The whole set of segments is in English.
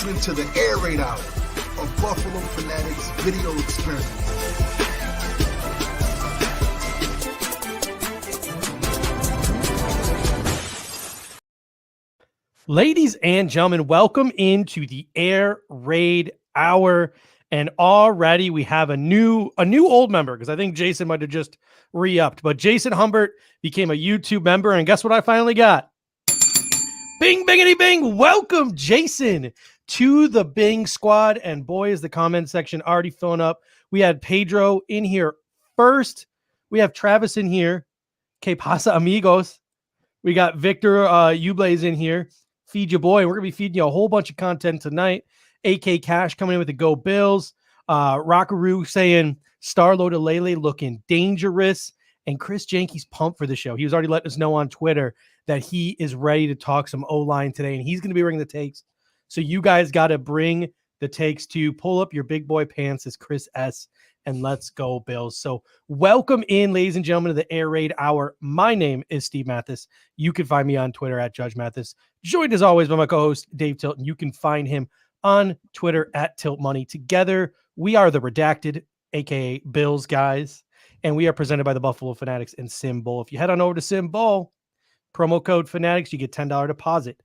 listening to the Air Raid Hour of Buffalo Fanatics Video Experience. Ladies and gentlemen, welcome into the Air Raid Hour. And already we have a new old member, because I think Jason might have just re-upped. But Jason Humbert became a YouTube member, and guess what I finally got? Bing, bingity, bing. Welcome, Jason, to the Bing Squad. And boy, is the comment section already filling up. We had Pedro in here first. We have Travis in here. Que pasa, amigos? We got Victor Ublaze in here. Feed your boy. We're going to be feeding you a whole bunch of content tonight. AK Cash coming in with the Go Bills. Rockaroo saying Starlo to Lele looking dangerous. And Chris Jenke's pumped for the show. He was already letting us know on Twitter that he is ready to talk some O-line today. And he's going to be bringing the takes. So you guys got to bring the takes to pull up your big boy pants as Chris S. And let's go Bills. So welcome in, ladies and gentlemen, to the Air Raid Hour. My name is Steve Mathis. You can find me on Twitter at Judge Mathis. Joined as always by my co-host Dave Tilton. You can find him on Twitter at Tilt Money. Together, we are the Redacted, aka Bills guys, and we are presented by the Buffalo Fanatics and Symbol. If you head on over to Symbol, promo code Fanatics, you get $10 deposit.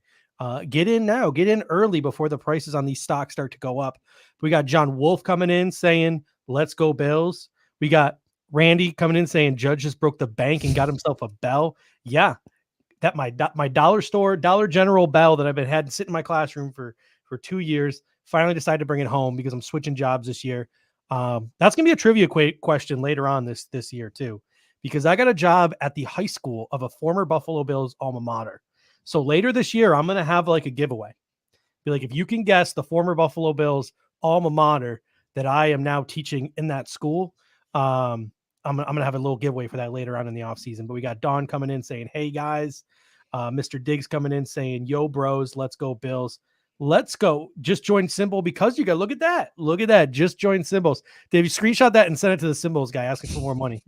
Get in now, get in early before the prices on these stocks start to go up. We got John Wolf coming in saying, "Let's go Bills." We got Randy coming in saying, "Judge just broke the bank and got himself a bell." Yeah, that my dollar store, Dollar General bell that I've been had sit in my classroom for 2 years. Finally decided to bring it home because I'm switching jobs this year. That's gonna be a trivia question later on this year too, because I got a job at the high school of a former Buffalo Bills alma mater. So later this year, I'm gonna have like a giveaway. Be like, if you can guess the former Buffalo Bills alma mater that I am now teaching in that school, I'm gonna have a little giveaway for that later on in the offseason. But we got Don coming in saying, "Hey guys," Mr. Diggs coming in saying, "Yo bros, let's go Bills. Let's go." Just join Symbol because you got, look at that. Just join Symbols. Dave, you screenshot that and send it to the Symbols guy asking for more money.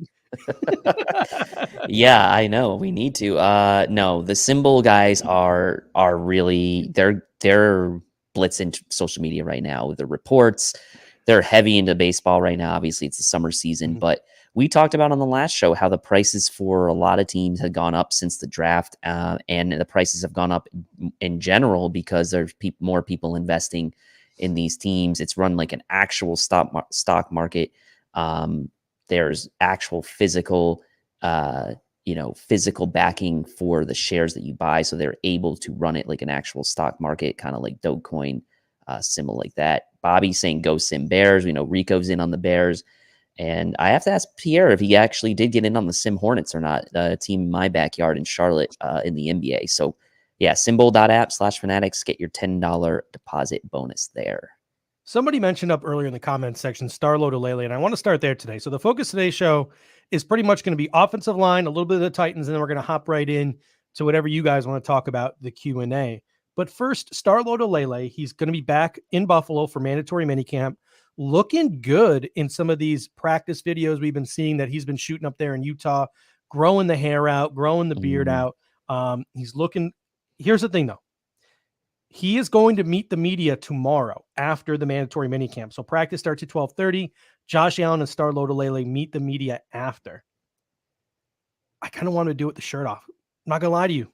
Yeah, I know. We need to. No, the Symbol guys are really they're blitzing social media right now. The reports, they're heavy into baseball right now. Obviously, it's the summer season, but we talked about on the last show how the prices for a lot of teams have gone up since the draft, and the prices have gone up in general because there's more people investing in these teams. It's run like an actual stock market. There's actual physical backing for the shares that you buy, so they're able to run it like an actual stock market, kind of like Dogecoin, symbol like that. Bobby saying go Sim Bears. We know Rico's in on the Bears. And I have to ask Pierre if he actually did get in on the Sim Hornets or not, a team in my backyard in Charlotte in the NBA. So, yeah, symbol.app/fanatics. Get your $10 deposit bonus there. Somebody mentioned up earlier in the comments section, Starlo to Lele, and I want to start there today. So the focus of today's show is pretty much going to be offensive line, a little bit of the Titans, and then we're going to hop right in to whatever you guys want to talk about, the Q&A. But first, Starlo to Lele, he's going to be back in Buffalo for mandatory minicamp. Looking good in some of these practice videos we've been seeing that he's been shooting up there in Utah, growing the hair out, growing the beard out. He's looking. Here's the thing, though. He is going to meet the media tomorrow after the mandatory minicamp. So practice starts at 12:30. Josh Allen and Starlo to Lele meet the media after. I kind of want to do it with the shirt off. I'm not going to lie to you.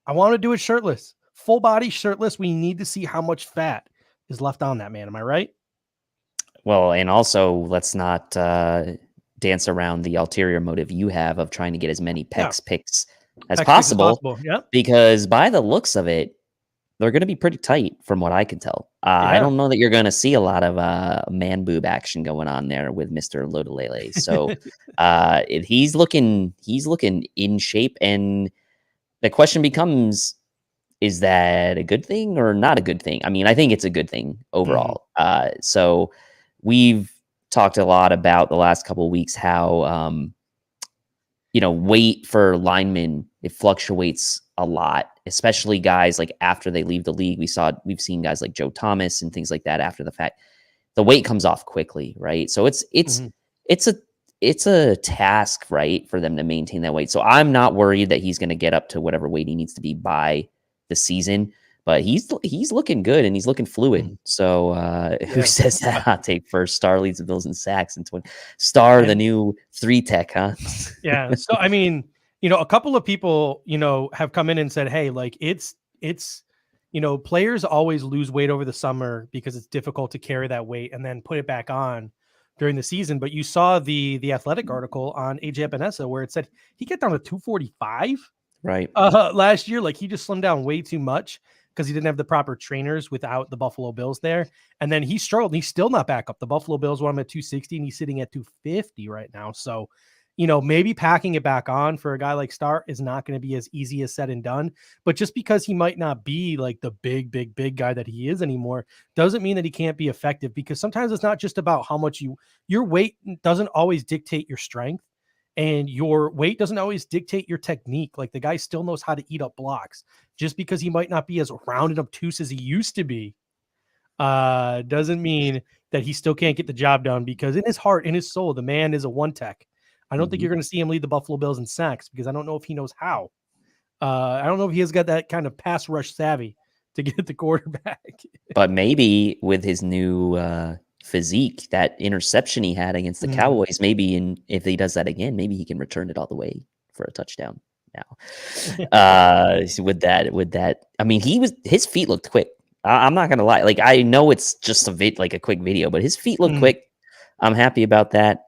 I want to do it shirtless. Full body shirtless. We need to see how much fat is left on that man. Am I right? Well, and also let's not dance around the ulterior motive you have of trying to get as many pics as possible. Yeah. Because by the looks of it, they're going to be pretty tight from what I can tell. I don't know that you're going to see a lot of man boob action going on there with Mr. Lodolele. So he's looking in shape. And the question becomes, is that a good thing or not a good thing? I mean, I think it's a good thing overall. So we've talked a lot about the last couple of weeks how, weight for linemen, it fluctuates a lot, especially guys like after they leave the league. We've seen guys like Joe Thomas and things like that after the fact. The weight comes off quickly, right? So it's a task, right, for them to maintain that weight. So I'm not worried that he's going to get up to whatever weight he needs to be by the season. but he's looking good and he's looking fluid. Mhm. So who Yeah. says that hot take first? Star leads the Bills in sacks and Star, the And new 3-tech, huh? yeah. So I mean, a couple of people, have come in and said, hey, like it's players always lose weight over the summer because it's difficult to carry that weight and then put it back on during the season. But you saw the Athletic article on AJ Epinesa where it said he got down to 245 Right. last year. Like he just slimmed down way too much because he didn't have the proper trainers without the Buffalo Bills there. And then he struggled. And he's still not back up. The Buffalo Bills want him at 260 and he's sitting at 250 right now. So, maybe packing it back on for a guy like Star is not going to be as easy as said and done. But just because he might not be like the big guy that he is anymore, doesn't mean that he can't be effective, because sometimes it's not just about how much your weight doesn't always dictate your strength. And your weight doesn't always dictate your technique. Like the guy still knows how to eat up blocks. Just because he might not be as rounded obtuse as he used to be, doesn't mean that he still can't get the job done, because in his heart, in his soul, the man is a one tech. I don't think you're going to see him lead the Buffalo Bills in sacks, because I don't know if he knows how. I don't know if he has got that kind of pass rush savvy to get the quarterback. But maybe with his new physique, that interception he had against the Cowboys, maybe if he does that again, maybe he can return it all the way for a touchdown now. With that, I mean, his feet looked quick. I'm not gonna lie. Like, I know it's just a quick video, but his feet look quick. I'm happy about that.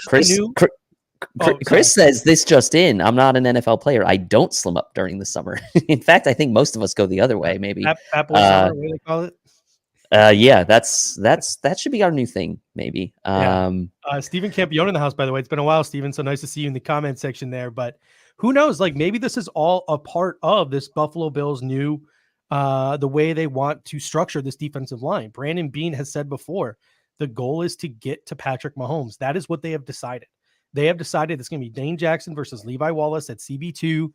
Chris says this just in. I'm not an NFL player. I don't slim up during the summer. In fact, I think most of us go the other way. Maybe Apple summer, what do they call it? Yeah, that should be our new thing. Maybe. Stephen Campione in the house, by the way. It's been a while, Stephen. So nice to see you in the comment section there. But who knows? Like maybe this is all a part of this Buffalo Bills new, the way they want to structure this defensive line. Brandon Beane has said before, the goal is to get to Patrick Mahomes. That is what they have decided. They have decided it's going to be Dane Jackson versus Levi Wallace at CB2.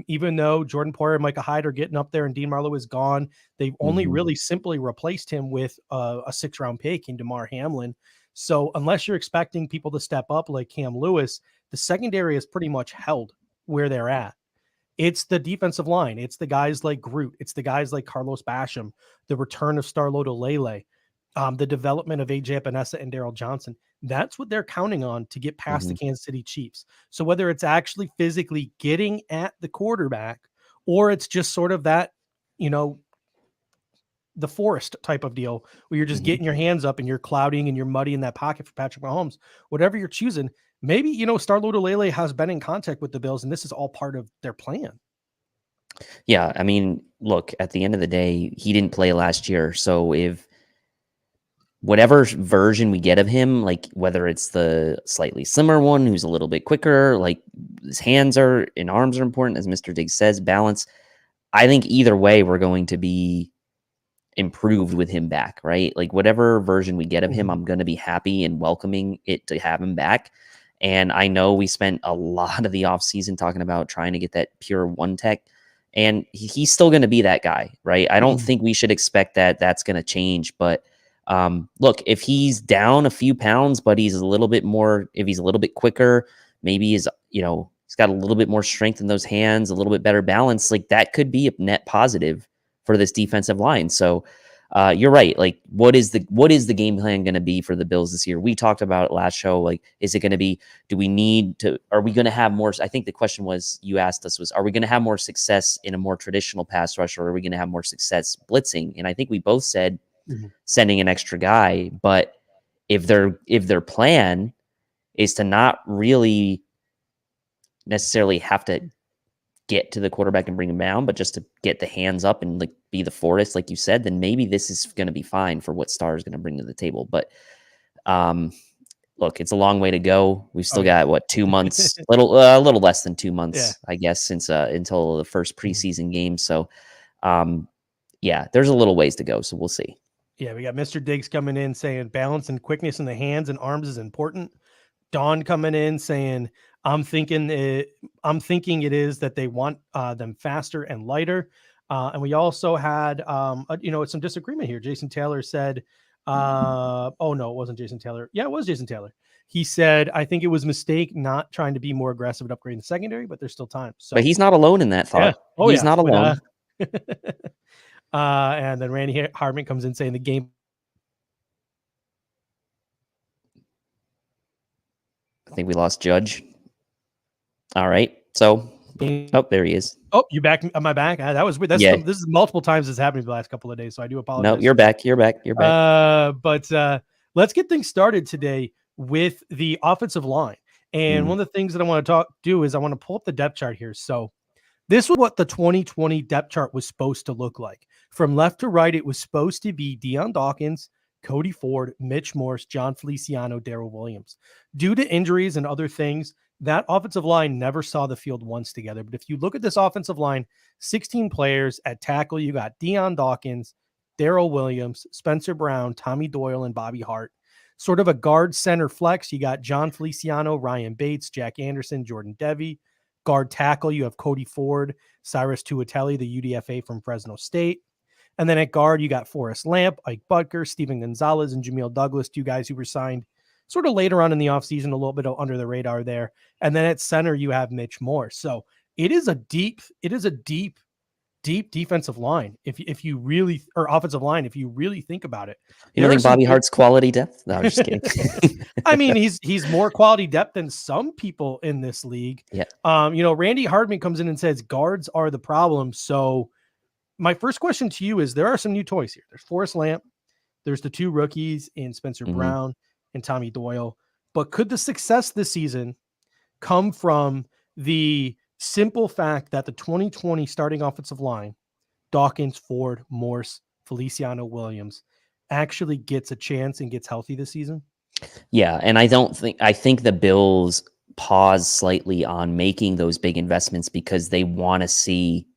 Even though Jordan Poyer and Micah Hyde are getting up there and Dean Marlowe is gone, they've only really simply replaced him with a 6th-round pick in DeMar Hamlin. So unless you're expecting people to step up like Cam Lewis, the secondary is pretty much held where they're at. It's the defensive line. It's the guys like Groot. It's the guys like Carlos Basham, the return of Star Lotulelei, the development of AJ Epinesa and Daryl Johnson. That's what they're counting on to get past the Kansas City Chiefs. So whether it's actually physically getting at the quarterback, or it's just sort of that, the forest type of deal where you're just getting your hands up and you're clouding and you're muddy in that pocket for Patrick Mahomes, whatever you're choosing, maybe, Star Lotulelei has been in contact with the Bills and this is all part of their plan. Yeah. I mean, look, at the end of the day, he didn't play last year. So if whatever version we get of him, like whether it's the slightly slimmer one who's a little bit quicker, like his hands and arms are important, as Mr. Diggs says, balance. I think either way, we're going to be improved with him back, right? Like whatever version we get of him, I'm going to be happy and welcoming it to have him back. And I know we spent a lot of the offseason talking about trying to get that pure one tech, and he's still going to be that guy, right? I don't think we should expect that that's going to change, but look, if he's down a few pounds, but he's a little bit more, if he's a little bit quicker, maybe he's got a little bit more strength in those hands, a little bit better balance, like that could be a net positive for this defensive line. So you're right. Like what is the game plan going to be for the Bills this year? We talked about it last show. Like, is it going to be, are we going to have more? I think the question you asked us was, are we going to have more success in a more traditional pass rush, or are we going to have more success blitzing? And I think we both said, sending an extra guy. But if their plan is to not really necessarily have to get to the quarterback and bring him down, but just to get the hands up and like be the forest, like you said, then maybe this is going to be fine for what Star is going to bring to the table. But look, it's a long way to go. We've still got 2 months, a little less than 2 months, I guess, since until the first preseason game. So there's a little ways to go. So we'll see. Yeah, we got Mr. Diggs coming in saying balance and quickness in the hands and arms is important. Dawn coming in saying, I'm thinking it is that they want them faster and lighter. And we also had, some disagreement here. Jason Taylor said, oh no, it wasn't Jason Taylor. Yeah, it was Jason Taylor. He said, I think it was a mistake not trying to be more aggressive at upgrading the secondary, but there's still time. So, but he's not alone in that thought. Yeah. He's not alone. And then Randy Hardman comes in saying the game. I think we lost Judge. All right. So, there he is. Oh, you back? Am I back? That was weird. This is multiple times this happened the last couple of days, so I do apologize. No, you're back. You're back. But let's get things started today with the offensive line. And one of the things that I want to do is I want to pull up the depth chart here. So this was what the 2020 depth chart was supposed to look like. From left to right, it was supposed to be Deion Dawkins, Cody Ford, Mitch Morse, John Feliciano, Darrell Williams. Due to injuries and other things, that offensive line never saw the field once together. But if you look at this offensive line, 16 players at tackle, you got Deion Dawkins, Darrell Williams, Spencer Brown, Tommy Doyle, and Bobby Hart. Sort of a guard center flex, you got John Feliciano, Ryan Bates, Jack Anderson, Jordan Devey. Guard tackle, you have Cody Ford, Cyrus Tuatelli, the UDFA from Fresno State. And then at guard, you got Forrest Lamp, Ike Butker, Steven Gonzalez, and Jameel Douglas, two guys who were signed sort of later on in the offseason, a little bit under the radar there. And then at center, you have Mitch Morse. So it is a deep defensive line. If you really, or offensive line, if you really think about it. You don't think Bobby Hart's quality depth? No, I'm just kidding. I mean, he's more quality depth than some people in this league. Yeah. Randy Hardman comes in and says guards are the problem. So my first question to you is, there are some new toys here. There's Forrest Lamp. There's the two rookies in Spencer Brown and Tommy Doyle. But could the success this season come from the simple fact that the 2020 starting offensive line, Dawkins, Ford, Morse, Feliciano, Williams, actually gets a chance and gets healthy this season? Yeah, and I think the Bills pause slightly on making those big investments because they want to see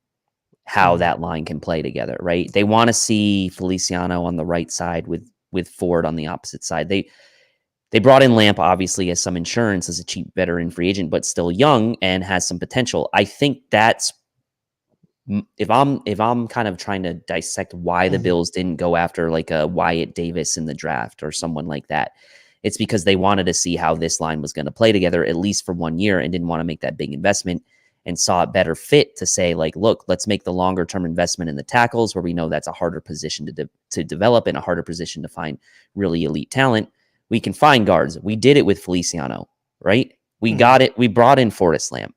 how that line can play together, right? They want to see Feliciano on the right side with Ford on the opposite side. They brought in Lamp, obviously, as some insurance, as a cheap veteran free agent, but still young and has some potential. I think that's, if I'm kind of trying to dissect why the Bills didn't go after like a Wyatt Davis in the draft or someone like that, it's because they wanted to see how this line was going to play together, at least for 1 year, and didn't want to make that big investment, and saw it better fit to say, like, look, let's make the longer term investment in the tackles, where we know that's a harder position to develop and a harder position to find really elite talent. We can find guards. We did it with Feliciano, right? We got it. We brought in Forrest Lamp.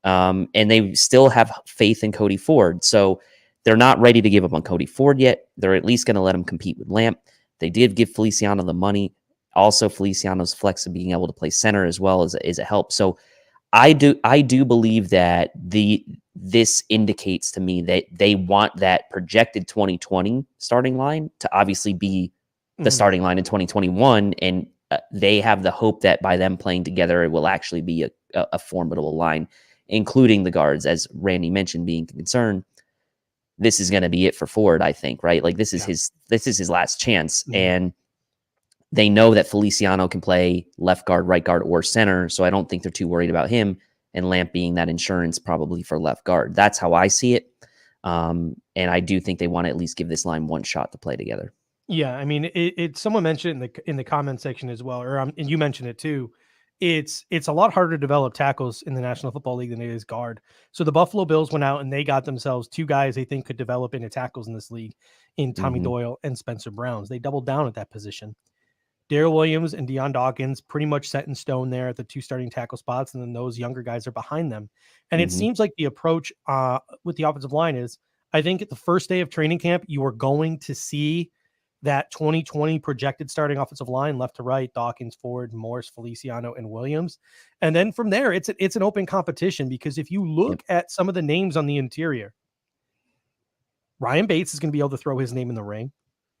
And they still have faith in Cody Ford. So they're not ready to give up on Cody Ford yet. They're at least going to let him compete with Lamp. They did give Feliciano the money. Also, Feliciano's flex of being able to play center as well is a help. So I do believe that this indicates to me that they want that projected 2020 starting line to obviously be the starting line in 2021, and they have the hope that by them playing together, it will actually be a formidable line, including the guards, as Randy mentioned, being concerned. This is going to be it for Ford, I think, right? Like this is his last chance, and they know that Feliciano can play left guard, right guard, or center, so I don't think they're too worried about him. And Lamp being that insurance probably for left guard. That's how I see it, and I do think they want to at least give this line one shot to play together. Yeah, I mean, someone mentioned in the comment section as well, and you mentioned it too. It's a lot harder to develop tackles in the National Football League than it is guard. So the Buffalo Bills went out and they got themselves two guys they think could develop into tackles in this league, in Tommy Doyle and Spencer Brown. They doubled down at that position. Darrell Williams and Deion Dawkins pretty much set in stone there at the two starting tackle spots, and then those younger guys are behind them. And it seems like the approach with the offensive line is, I think at the first day of training camp, you are going to see that 2020 projected starting offensive line, left to right, Dawkins, Ford, Morse, Feliciano, and Williams. And then from there, it's an open competition, because if you look at some of the names on the interior, Ryan Bates is going to be able to throw his name in the ring.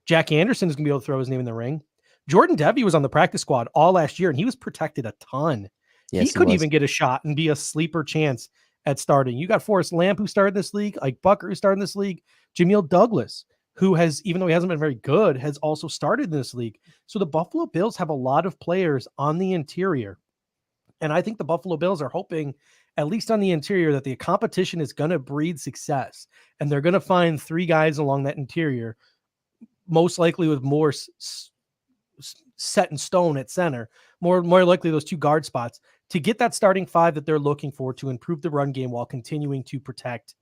Jack Anderson is going to be able to throw his name in the ring. Jordan Devey was on the practice squad all last year, and he was protected a ton. Yes, he could even get a shot and be a sleeper chance at starting. You got Forrest Lamp, who started this league, Ike Butker, who started in this league, Jameel Douglas, who has, even though he hasn't been very good, has also started in this league. So the Buffalo Bills have a lot of players on the interior. And I think the Buffalo Bills are hoping, at least on the interior, that the competition is going to breed success. And they're going to find three guys along that interior, most likely with more set in stone at center, more likely those two guard spots, to get that starting five that they're looking for to improve the run game while continuing to protect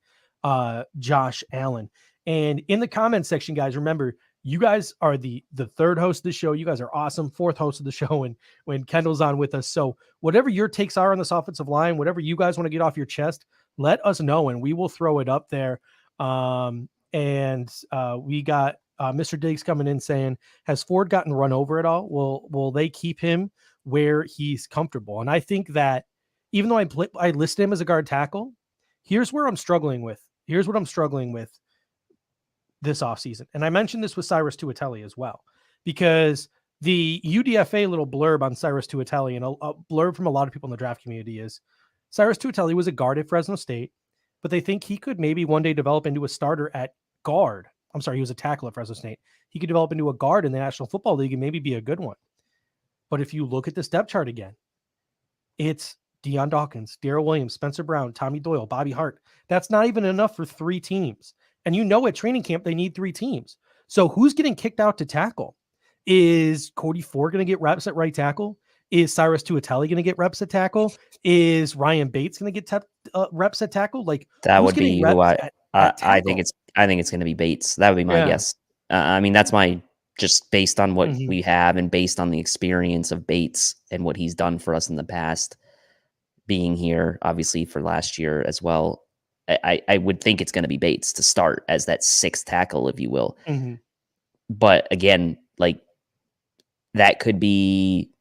Josh Allen. And in the comments section, guys, remember, you guys are the third host of the show. You guys are awesome. Fourth host of the show when Kendall's on with us. So whatever your takes are on this offensive line, whatever you guys want to get off your chest, let us know, and we will throw it up there. We got Mr. Diggs coming in saying, has Ford gotten run over at all? Will they keep him where he's comfortable? And I think that even though I listed him as a guard tackle, here's what I'm struggling with this offseason. And I mentioned this with Cyrus Tuateli as well, because the UDFA little blurb on Cyrus Tuateli, and a blurb from a lot of people in the draft community, is Cyrus Tuateli was a guard at Fresno State, but they think he could maybe one day develop into a starter at guard. I'm sorry, he was a tackle at Fresno State. He could develop into a guard in the National Football League and maybe be a good one. But if you look at this depth chart again, it's Deion Dawkins, Darrell Williams, Spencer Brown, Tommy Doyle, Bobby Hart. That's not even enough for 3 teams. And at training camp, they need 3 teams. So who's getting kicked out to tackle? Is Cody Ford going to get reps at right tackle? Is Cyrus Tuateli going to get reps at tackle? Is Ryan Bates going to get reps at tackle? Like, that would be who I think it's going to be Bates. That would be my guess. I mean, that's my, just based on what we have and based on the experience of Bates and what he's done for us in the past, being here obviously for last year as well. I would think it's going to be Bates to start as that 6th tackle, if you will. But again, like, that could be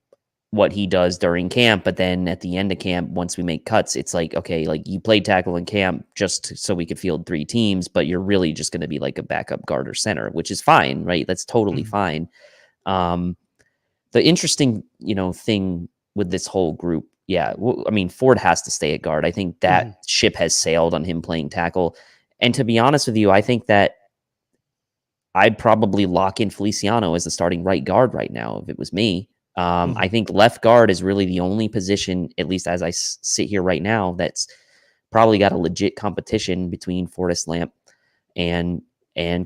what he does during camp. But then at the end of camp, once we make cuts, it's like, okay, like, you played tackle in camp just so we could field 3 teams, but you're really just going to be like a backup guard or center, which is fine, right? That's totally fine. The interesting, thing with this whole group, I mean, Ford has to stay at guard. I think that ship has sailed on him playing tackle. And to be honest with you, I think that I'd probably lock in Feliciano as the starting right guard right now if it was me. I think left guard is really the only position, at least as I sit here right now, that's probably got a legit competition between Fortis Lamp and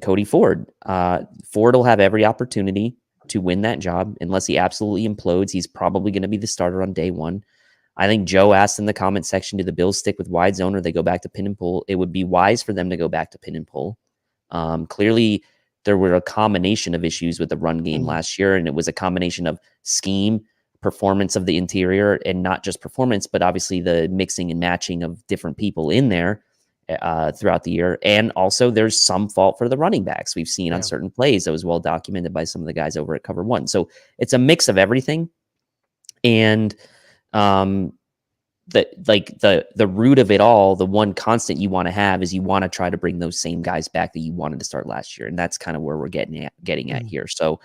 Cody Ford. Ford will have every opportunity to win that job unless he absolutely implodes. He's probably going to be the starter on day 1. I think Joe asked in the comment section, do the Bills stick with wide zone or they go back to pin and pull? It would be wise for them to go back to pin and pull. Clearly, there were a combination of issues with the run game last year, and it was a combination of scheme, performance of the interior, and not just performance, but obviously the mixing and matching of different people in there throughout the year. And also there's some fault for the running backs we've seen on certain plays that was well documented by some of the guys over at Cover One. So it's a mix of everything. And the root of it all, the one constant you want to have is you want to try to bring those same guys back that you wanted to start last year. And that's kind of where we're getting at here. So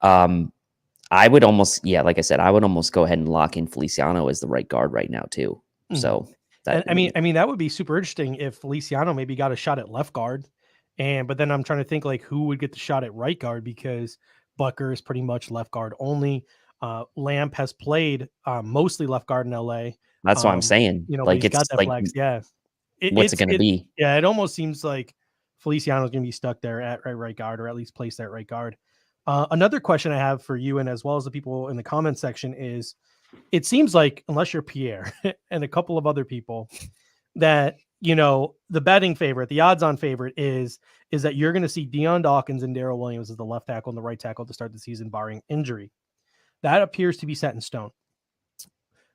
I would almost, like I said, I would almost go ahead and lock in Feliciano as the right guard right now too. So that, I mean, that would be super interesting if Feliciano maybe got a shot at left guard. But then I'm trying to think like who would get the shot at right guard, because Bucker is pretty much left guard only. Lamp has played mostly left guard in LA. That's what I'm saying. Like, it's got that flex. What's it going to be? Yeah, it almost seems like Feliciano's going to be stuck there at right guard, or at least placed at right guard. Another question I have for you, and as well as the people in the comment section, is it seems like, unless you're Pierre and a couple of other people, that the betting favorite, the odds-on favorite is that you're going to see Deion Dawkins and Darrell Williams as the left tackle and the right tackle to start the season, barring injury. That appears to be set in stone.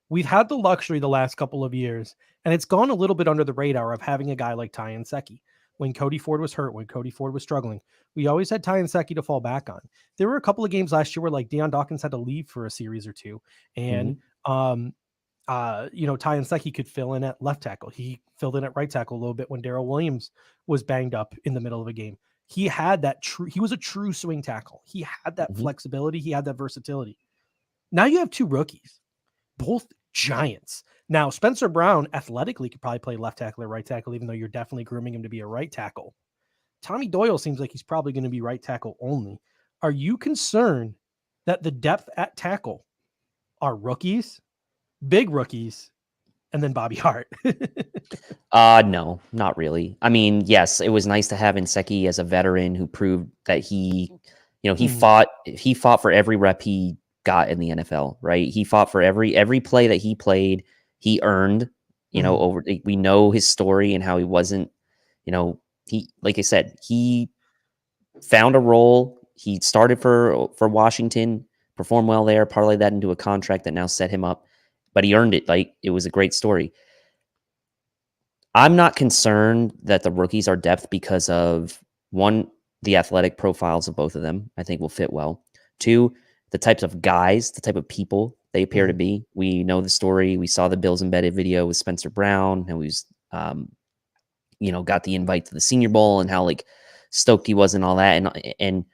We've had the luxury the last couple of years, and it's gone a little bit under the radar, of having a guy like Ty Nsekhe. When Cody Ford was hurt, when Cody Ford was struggling, we always had Ty Nsekhe to fall back on. There were a couple of games last year where like Deion Dawkins had to leave for a series or two, and Ty Nsekhe could fill in at left tackle. He filled in at right tackle a little bit when Darrell Williams was banged up in the middle of a game. He had that he was a true swing tackle. He had that flexibility. He had that versatility. Now you have 2 rookies, both giants. Now, Spencer Brown athletically could probably play left tackle or right tackle, even though you're definitely grooming him to be a right tackle. Tommy Doyle seems like he's probably going to be right tackle only. Are you concerned that the depth at tackle are rookies, big rookies, and then Bobby Hart? No, not really. I mean, yes, it was nice to have Nsekhe as a veteran who proved that he fought for every rep he got in the NFL, right? He fought for every play that he played. He earned, we know his story and how he wasn't, like I said, he found a role. He started for Washington, performed well there, parlayed that into a contract that now set him up, but he earned it. Like, it was a great story. I'm not concerned that the rookies are depth because of, one, the athletic profiles of both of them, I think will fit well. Two, the types of guys, the type of people they appear to be. We know the story. We saw the Bills embedded video with Spencer Brown, and we was, got the invite to the Senior Bowl and how like stoked he was and all that. And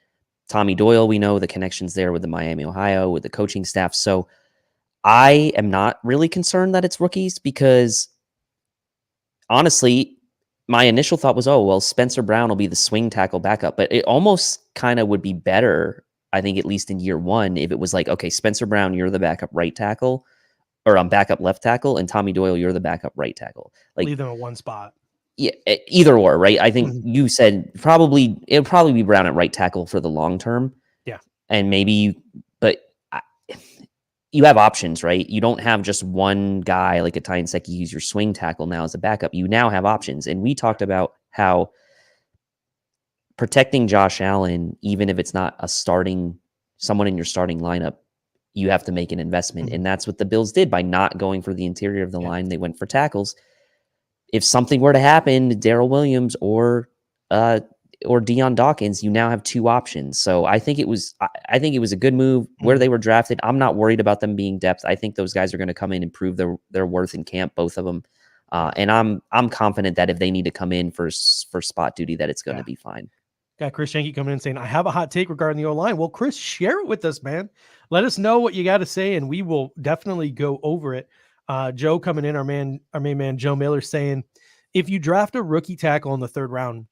Tommy Doyle, we know the connections there with the Miami, Ohio, with the coaching staff. So I am not really concerned that it's rookies because honestly, my initial thought was, oh, well, Spencer Brown will be the swing tackle backup, but it almost kind of would be better, I think, at least in year one, if it was like, okay, Spencer Brown, you're the backup right tackle, or backup left tackle, and Tommy Doyle, you're the backup right tackle. Like, leave them at one spot. Yeah, either or, right? I think you said it'll probably be Brown at right tackle for the long term. Yeah, and maybe, but you have options, right? You don't have just one guy like a Ty Nsekhe use your swing tackle now as a backup. You now have options, and we talked about how protecting Josh Allen, even if it's not someone in your starting lineup, you have to make an investment, and that's what the Bills did by not going for the interior of the line. They went for tackles. If something were to happen to Darrell Williams or Deion Dawkins, you now have two options. So I think it was a good move where they were drafted. I'm not worried about them being depth. I think those guys are going to come in and prove their worth in camp, both of them. And I'm confident that if they need to come in for spot duty, that it's going to be fine. Got Chris Shanky coming in saying, I have a hot take regarding the O-line. Well, Chris, share it with us, man. Let us know what you got to say, and we will definitely go over it. Joe coming in, our main man, Joe Miller, saying, if you draft a rookie tackle in the third round,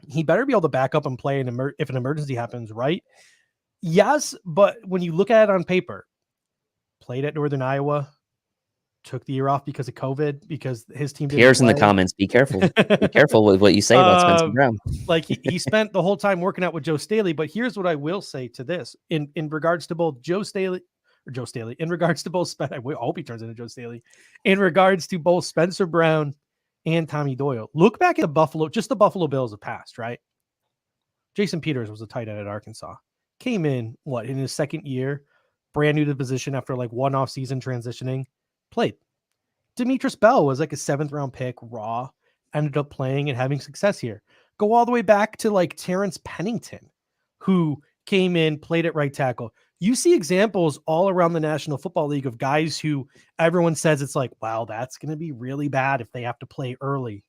he better be able to back up and play if an emergency happens, right? Yes, but when you look at it on paper, played at Northern Iowa, took the year off because of COVID, because his team didn't Pierre's play. In the comments, be careful. Be careful with what you say about Spencer Brown. Like he spent the whole time working out with Joe Staley, but here's what I will say to this in regards to both in regards to both I hope he turns into Joe Staley, in regards to both Spencer Brown and Tommy Doyle. Look back at the Buffalo Bills of past, right? Jason Peters was a tight end at Arkansas. Came in, in his second year, brand new to the position after like one off season transitioning, played. Demetrius Bell was like a 7th round pick, raw, ended up playing and having success here. Go all the way back to like Terrence Pennington, who came in, played at right tackle. You see examples all around the National Football League of guys who everyone says it's like, wow, that's going to be really bad if they have to play early.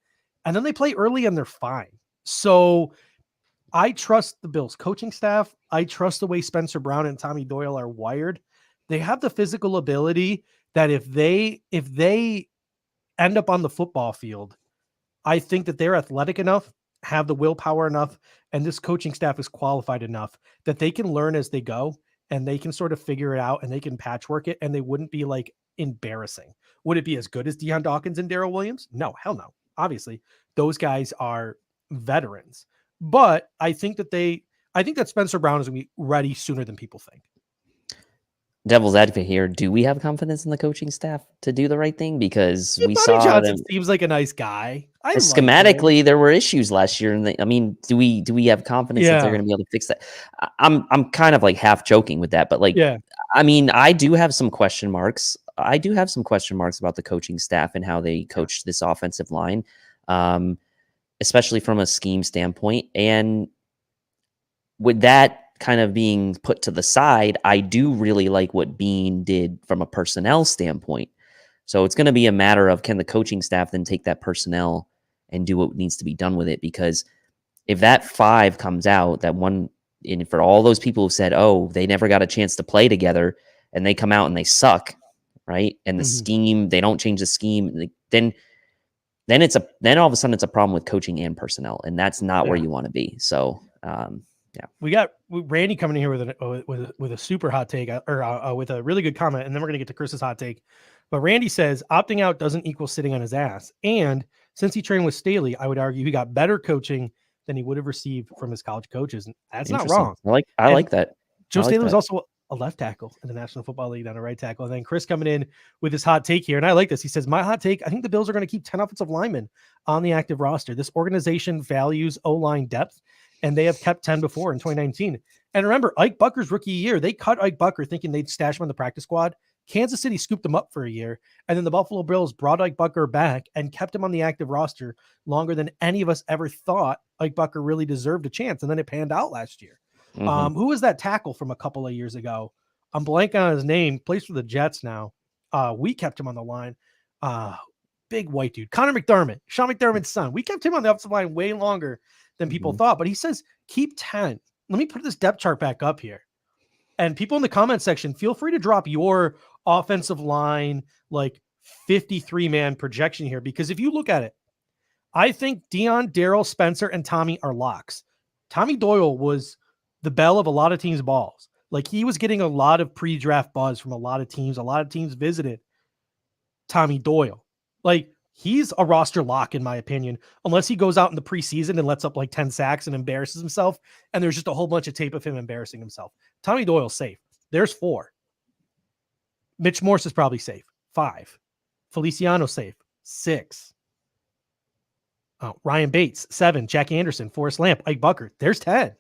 And then they play early and they're fine. So I trust the Bills coaching staff. I trust the way Spencer Brown and Tommy Doyle are wired. They have the physical ability that if they end up on the football field, I think that they're athletic enough, have the willpower enough, and this coaching staff is qualified enough that they can learn as they go and they can sort of figure it out and they can patchwork it, and they wouldn't be like embarrassing. Would it be as good as Deion Dawkins and Darrell Williams? No, hell no. Obviously, those guys are veterans, but I think that Spencer Brown is going to be ready sooner than people think. Devil's advocate here. Do we have confidence in the coaching staff to do the right thing? Because we Buddy saw Johnson them. seems like a nice guy. Schematically, there were issues last year, and do we have confidence that they're going to be able to fix that? I'm kind of like half joking with that, but like, I mean, I do have some question marks. about the coaching staff and how they coached this offensive line, especially from a scheme standpoint. And with that kind of being put to the side, I do really like what Bean did from a personnel standpoint. So it's going to be a matter of, can the coaching staff then take that personnel and do what needs to be done with it? Because if that 5 comes out, that one, and for all those people who said, oh, they never got a chance to play together, and they come out and they suck, right? And the scheme, they don't change the scheme, then all of a sudden it's a problem with coaching and personnel, and that's not where you want to be. So, we got Randy coming in here with a super hot take, or with a really good comment, and then we're going to get to Chris's hot take. But Randy says opting out doesn't equal sitting on his ass. And since he trained with Staley, I would argue he got better coaching than he would have received from his college coaches. And that's not wrong. I like that. Joe Staley was also a left tackle in the National Football League, down a right tackle. And then Chris coming in with his hot take here. And I like this. He says, my hot take, I think the Bills are going to keep 10 offensive linemen on the active roster. This organization values O-line depth, and they have kept 10 before in 2019. And remember, Ike Bucker's rookie year, they cut Ike Bucker thinking they'd stash him on the practice squad. Kansas City scooped him up for a year, and then the Buffalo Bills brought Ike Bucker back and kept him on the active roster longer than any of us ever thought Ike Bucker really deserved a chance. And then it panned out last year. Who was that tackle from a couple of years ago? I'm blanking on his name. Plays for the Jets now. We kept him on the line. Big white dude, Connor McDermott, Sean McDermott's son. We kept him on the offensive line way longer than people thought. But he says keep 10. Let me put this depth chart back up here. And people in the comment section, feel free to drop your offensive line like 53-man projection here, because if you look at it, I think Dion, Darryl, Spencer, and Tommy are locks. Tommy Doyle was the belle of a lot of teams' balls. Like, he was getting a lot of pre-draft buzz from a lot of teams. A lot of teams visited Tommy Doyle. Like, he's a roster lock, in my opinion, unless he goes out in the preseason and lets up like 10 sacks and embarrasses himself. And there's just a whole bunch of tape of him embarrassing himself. Tommy Doyle's safe. There's 4. Mitch Morse is probably safe. 5. Feliciano safe. 6. Ryan Bates, 7. Jack Anderson, Forrest Lamp, Ike Bucker. There's 10.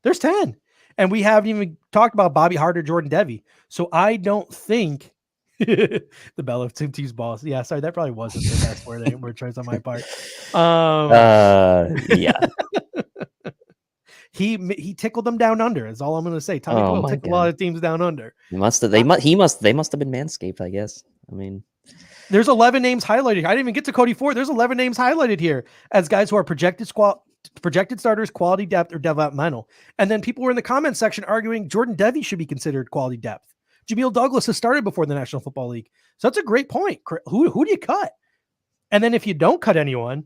There's 10. And we haven't even talked about Bobby Hart or Jordan Devey. So I don't think the bell of Tim T's balls. Yeah, sorry, that probably wasn't the best word choice on my part. Yeah. He tickled them down under, is all I'm going to say. Tommy Doyle tickled a lot of teams down under. They must have been Manscaped, I guess. I mean, there's 11 names highlighted. I didn't even get to Cody Ford. There's 11 names highlighted here as guys who are projected starters, quality depth, or developmental. And then people were in the comment section arguing Jordan Devey should be considered quality depth. Jameel Douglas has started before the National Football League. So that's a great point. Who do you cut? And then if you don't cut anyone,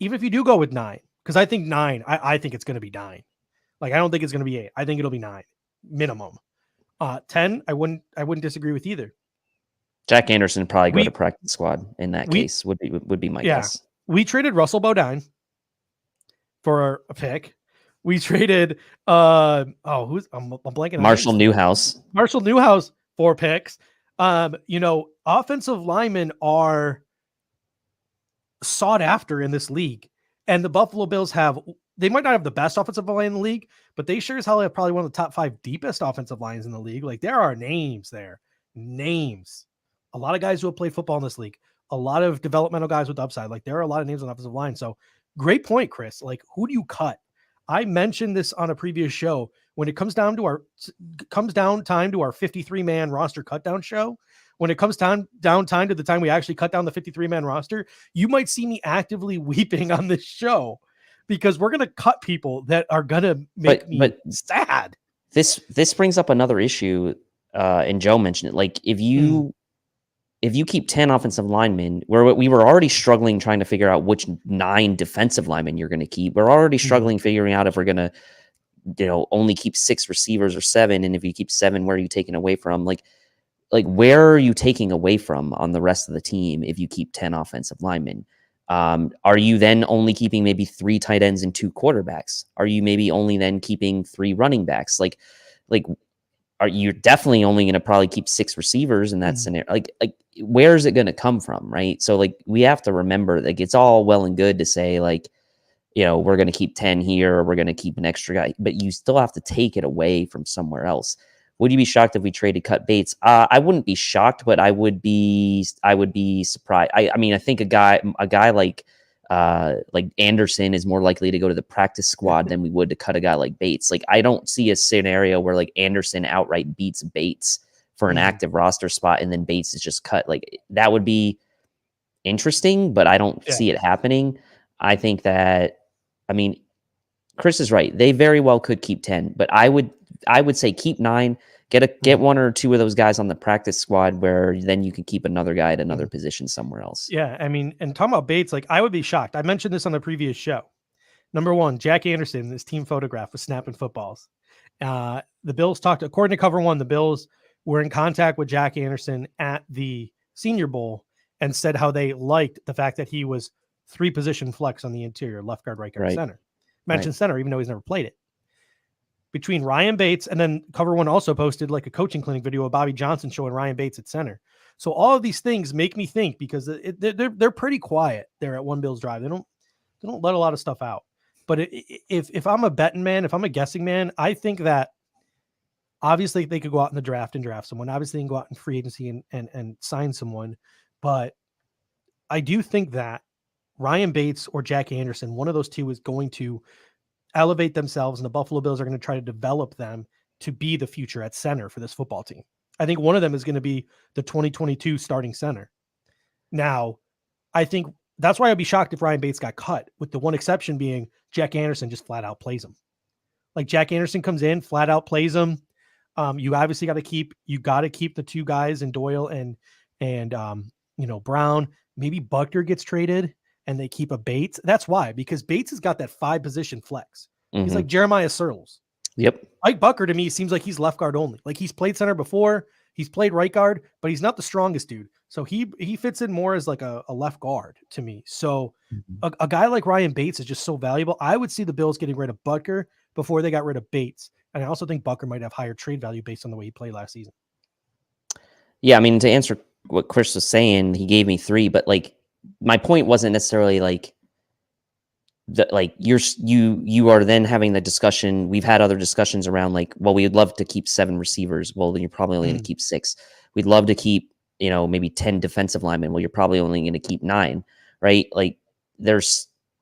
even if you do go with 9, because I think 9, I think it's going to be 9. Like, I don't think it's going to be 8. I think it'll be 9 minimum. 10, I wouldn't disagree with either. Jack Anderson probably go to practice squad in that case would be my guess. We traded Russell Bodine for a pick. We traded I'm blanking on Marshall Newhouse. Marshall Newhouse 4 picks. Offensive linemen are sought after in this league. And the Buffalo Bills they might not have the best offensive line in the league, but they sure as hell have probably one of the top 5 deepest offensive lines in the league. Like, there are names there. Names. A lot of guys who have played football in this league. A lot of developmental guys with upside. Like, there are a lot of names on the offensive line. So great point, Chris. Like, who do you cut? I mentioned this on a previous show. When it comes down to our 53-man roster cut down show, when it comes down time to the time we actually cut down the 53-man roster, you might see me actively weeping on this show, because we're going to cut people that are going to make me sad. This brings up another issue, and Joe mentioned it. Like, if you keep 10 offensive linemen, where we were already struggling trying to figure out which 9 defensive linemen you're going to keep. We're already struggling figuring out if we're going to, only keep 6 receivers or 7. And if you keep 7, where are you taking away from? Like where are you taking away from on the rest of the team if you keep 10 offensive linemen? Are you then only keeping maybe 3 tight ends and 2 quarterbacks? Are you maybe only then keeping 3 running backs? Like are you definitely only going to probably keep 6 receivers in that scenario? Like where is it going to come from? Right. So we have to remember, it's all well and good to say we're going to keep 10 here, or we're going to keep an extra guy, but you still have to take it away from somewhere else. Would you be shocked if we traded cut Bates? I wouldn't be shocked, but I would be surprised. I mean, I think a guy like Anderson is more likely to go to the practice squad than we would to cut a guy like Bates. Like, I don't see a scenario where Anderson outright beats Bates for an active roster spot, and then Bates is just cut. Like, that would be interesting, but I don't see it happening. I think that, Chris is right. They very well could keep 10, but I would say keep 9, get 1 or 2 of those guys on the practice squad, where then you can keep another guy at another position somewhere else. Yeah. and talking about Bates, I would be shocked. I mentioned this on the previous show. Number 1, Jack Anderson, this team photograph was snapping footballs. The Bills according to Cover One, the Bills were in contact with Jack Anderson at the Senior Bowl and said how they liked the fact that he was 3-position flex on the interior, left guard, right guard, center. Mentioned center, even though he's never played it. between Ryan Bates, and then Cover One also posted like a coaching clinic video of Bobby Johnson showing Ryan Bates at center. So all of these things make me think, because they're pretty quiet there at One Bills Drive. They don't let a lot of stuff out. But if I'm a betting man, if I'm a guessing man, I think that obviously they could go out in the draft and draft someone. Obviously they can go out in free agency and sign someone. But I do think that Ryan Bates or Jack Anderson, one of those two, is going to elevate themselves, and the Buffalo Bills are going to try to develop them to be the future at center for this football team. I think one of them is going to be the 2022 starting center. Now, I think that's why I'd be shocked if Ryan Bates got cut, with the one exception being Jack Anderson just flat out plays him. Like, Jack Anderson comes in, flat out plays him. You obviously got to keep the two guys in Doyle and Brown. Maybe Butker gets traded and they keep a Bates. That's why, because Bates has got that 5-position flex. Mm-hmm. He's like Jeremiah Searles. Yep. Mike Butker, to me, seems like he's left guard only. Like, he's played center before, he's played right guard, but he's not the strongest dude. So he fits in more as like a left guard to me. So a guy like Ryan Bates is just so valuable. I would see the Bills getting rid of Butker before they got rid of Bates. And I also think Butker might have higher trade value based on the way he played last season. Yeah, I mean, to answer what Chris was saying, he gave me 3, but like, my point wasn't necessarily like that. Like, you are then having the discussion. We've had other discussions around like, well, we'd love to keep 7 receivers. Well, then you're probably only going to keep 6. We'd love to keep, maybe 10 defensive linemen. Well, you're probably only going to keep 9, right? Like,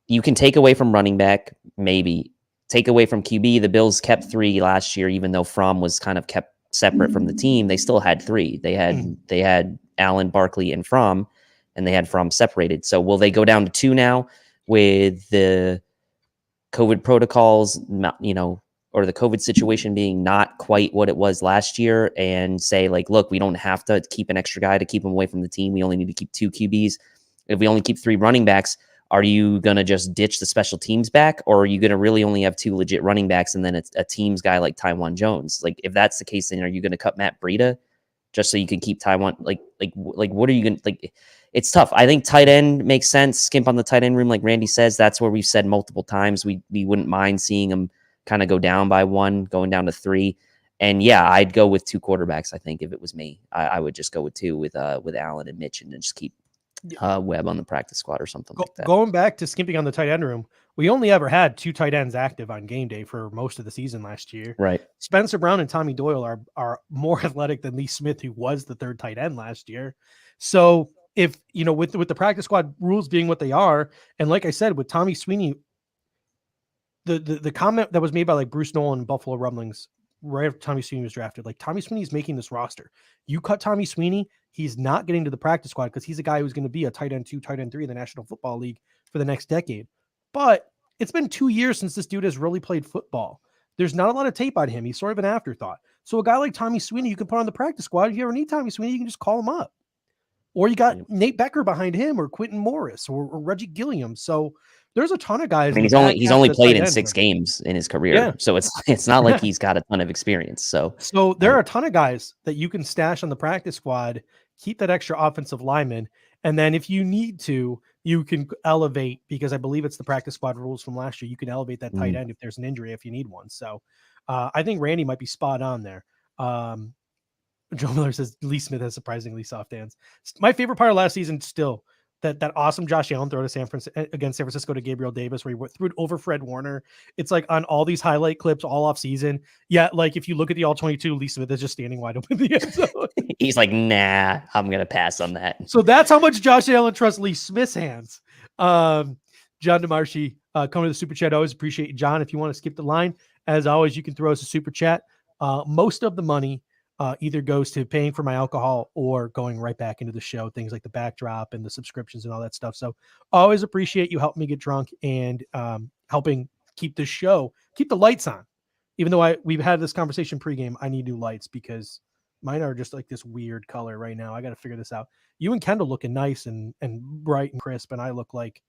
you can take away from running back, maybe take away from QB. The Bills kept 3 last year, even though Fromm was kind of kept separate from the team. They still had 3. They had Allen, Barkley, and Fromm, and they had Fromm separated. So will they go down to 2 now with the COVID protocols, or the COVID situation being not quite what it was last year, and say like, look, we don't have to keep an extra guy to keep him away from the team. We only need to keep 2 QBs. If we only keep 3 running backs, are you going to just ditch the special teams back, or are you going to really only have 2 legit running backs and then it's a teams guy like Tywan Jones? Like, if that's the case, then are you going to cut Matt Breida just so you can keep Tywan? Like what are you going to, like, it's tough. I think tight end makes sense. Skimp on the tight end room, like Randy says. That's where we've said multiple times we wouldn't mind seeing him kind of go down by 1, going down to 3. And yeah, I'd go with 2 quarterbacks. I think if it was me, I would just go with 2 with Allen and Mitch, and then just keep Webb on the practice squad or something like that. Going back to skimping on the tight end room, we only ever had 2 tight ends active on game day for most of the season last year. Right. Spencer Brown and Tommy Doyle are more athletic than Lee Smith, who was the 3rd tight end last year. So if, with the practice squad rules being what they are, and like I said, with Tommy Sweeney, the comment that was made by like Bruce Nolan and Buffalo Rumblings right after Tommy Sweeney was drafted, like, Tommy Sweeney's making this roster. You cut Tommy Sweeney, he's not getting to the practice squad because he's a guy who's going to be a tight end 2, tight end 3 in the National Football League for the next decade. But it's been 2 years since this dude has really played football. There's not a lot of tape on him. He's sort of an afterthought. So a guy like Tommy Sweeney, you can put on the practice squad. If you ever need Tommy Sweeney, you can just call him up. Or you got Nate Becker behind him, or Quentin Morris, or Reggie Gilliam. So there's a ton of guys. I mean, he's only played in 6 games in his career. Yeah. So it's not like he's got a ton of experience. So there are a ton of guys that you can stash on the practice squad, keep that extra offensive lineman. And then if you need to, you can elevate, because I believe it's the practice squad rules from last year. You can elevate that tight end if there's an injury, if you need one. So I think Randy might be spot on there. Joe Miller says Lee Smith has surprisingly soft hands. My favorite part of last season still that awesome Josh Allen throw to against San Francisco to Gabriel Davis, where he threw it over Fred Warner. It's like on all these highlight clips all off season. Yeah, like if you look at the all 22, Lee Smith is just standing wide open in the end zone. He's like, nah, I'm gonna pass on that. So that's how much Josh Allen trusts Lee Smith's hands. John DeMarchi coming to the super chat. I always appreciate you, John. If you want to skip the line, as always, you can throw us a super chat. Most of the money either goes to paying for my alcohol or going right back into the show, things like the backdrop and the subscriptions and all that stuff. So always appreciate you helping me get drunk and helping keep the show, keep the lights on. Even though we've had this conversation pregame, I need new lights because mine are just like this weird color right now. I got to figure this out. You and Kendall looking nice and bright and crisp, and I look like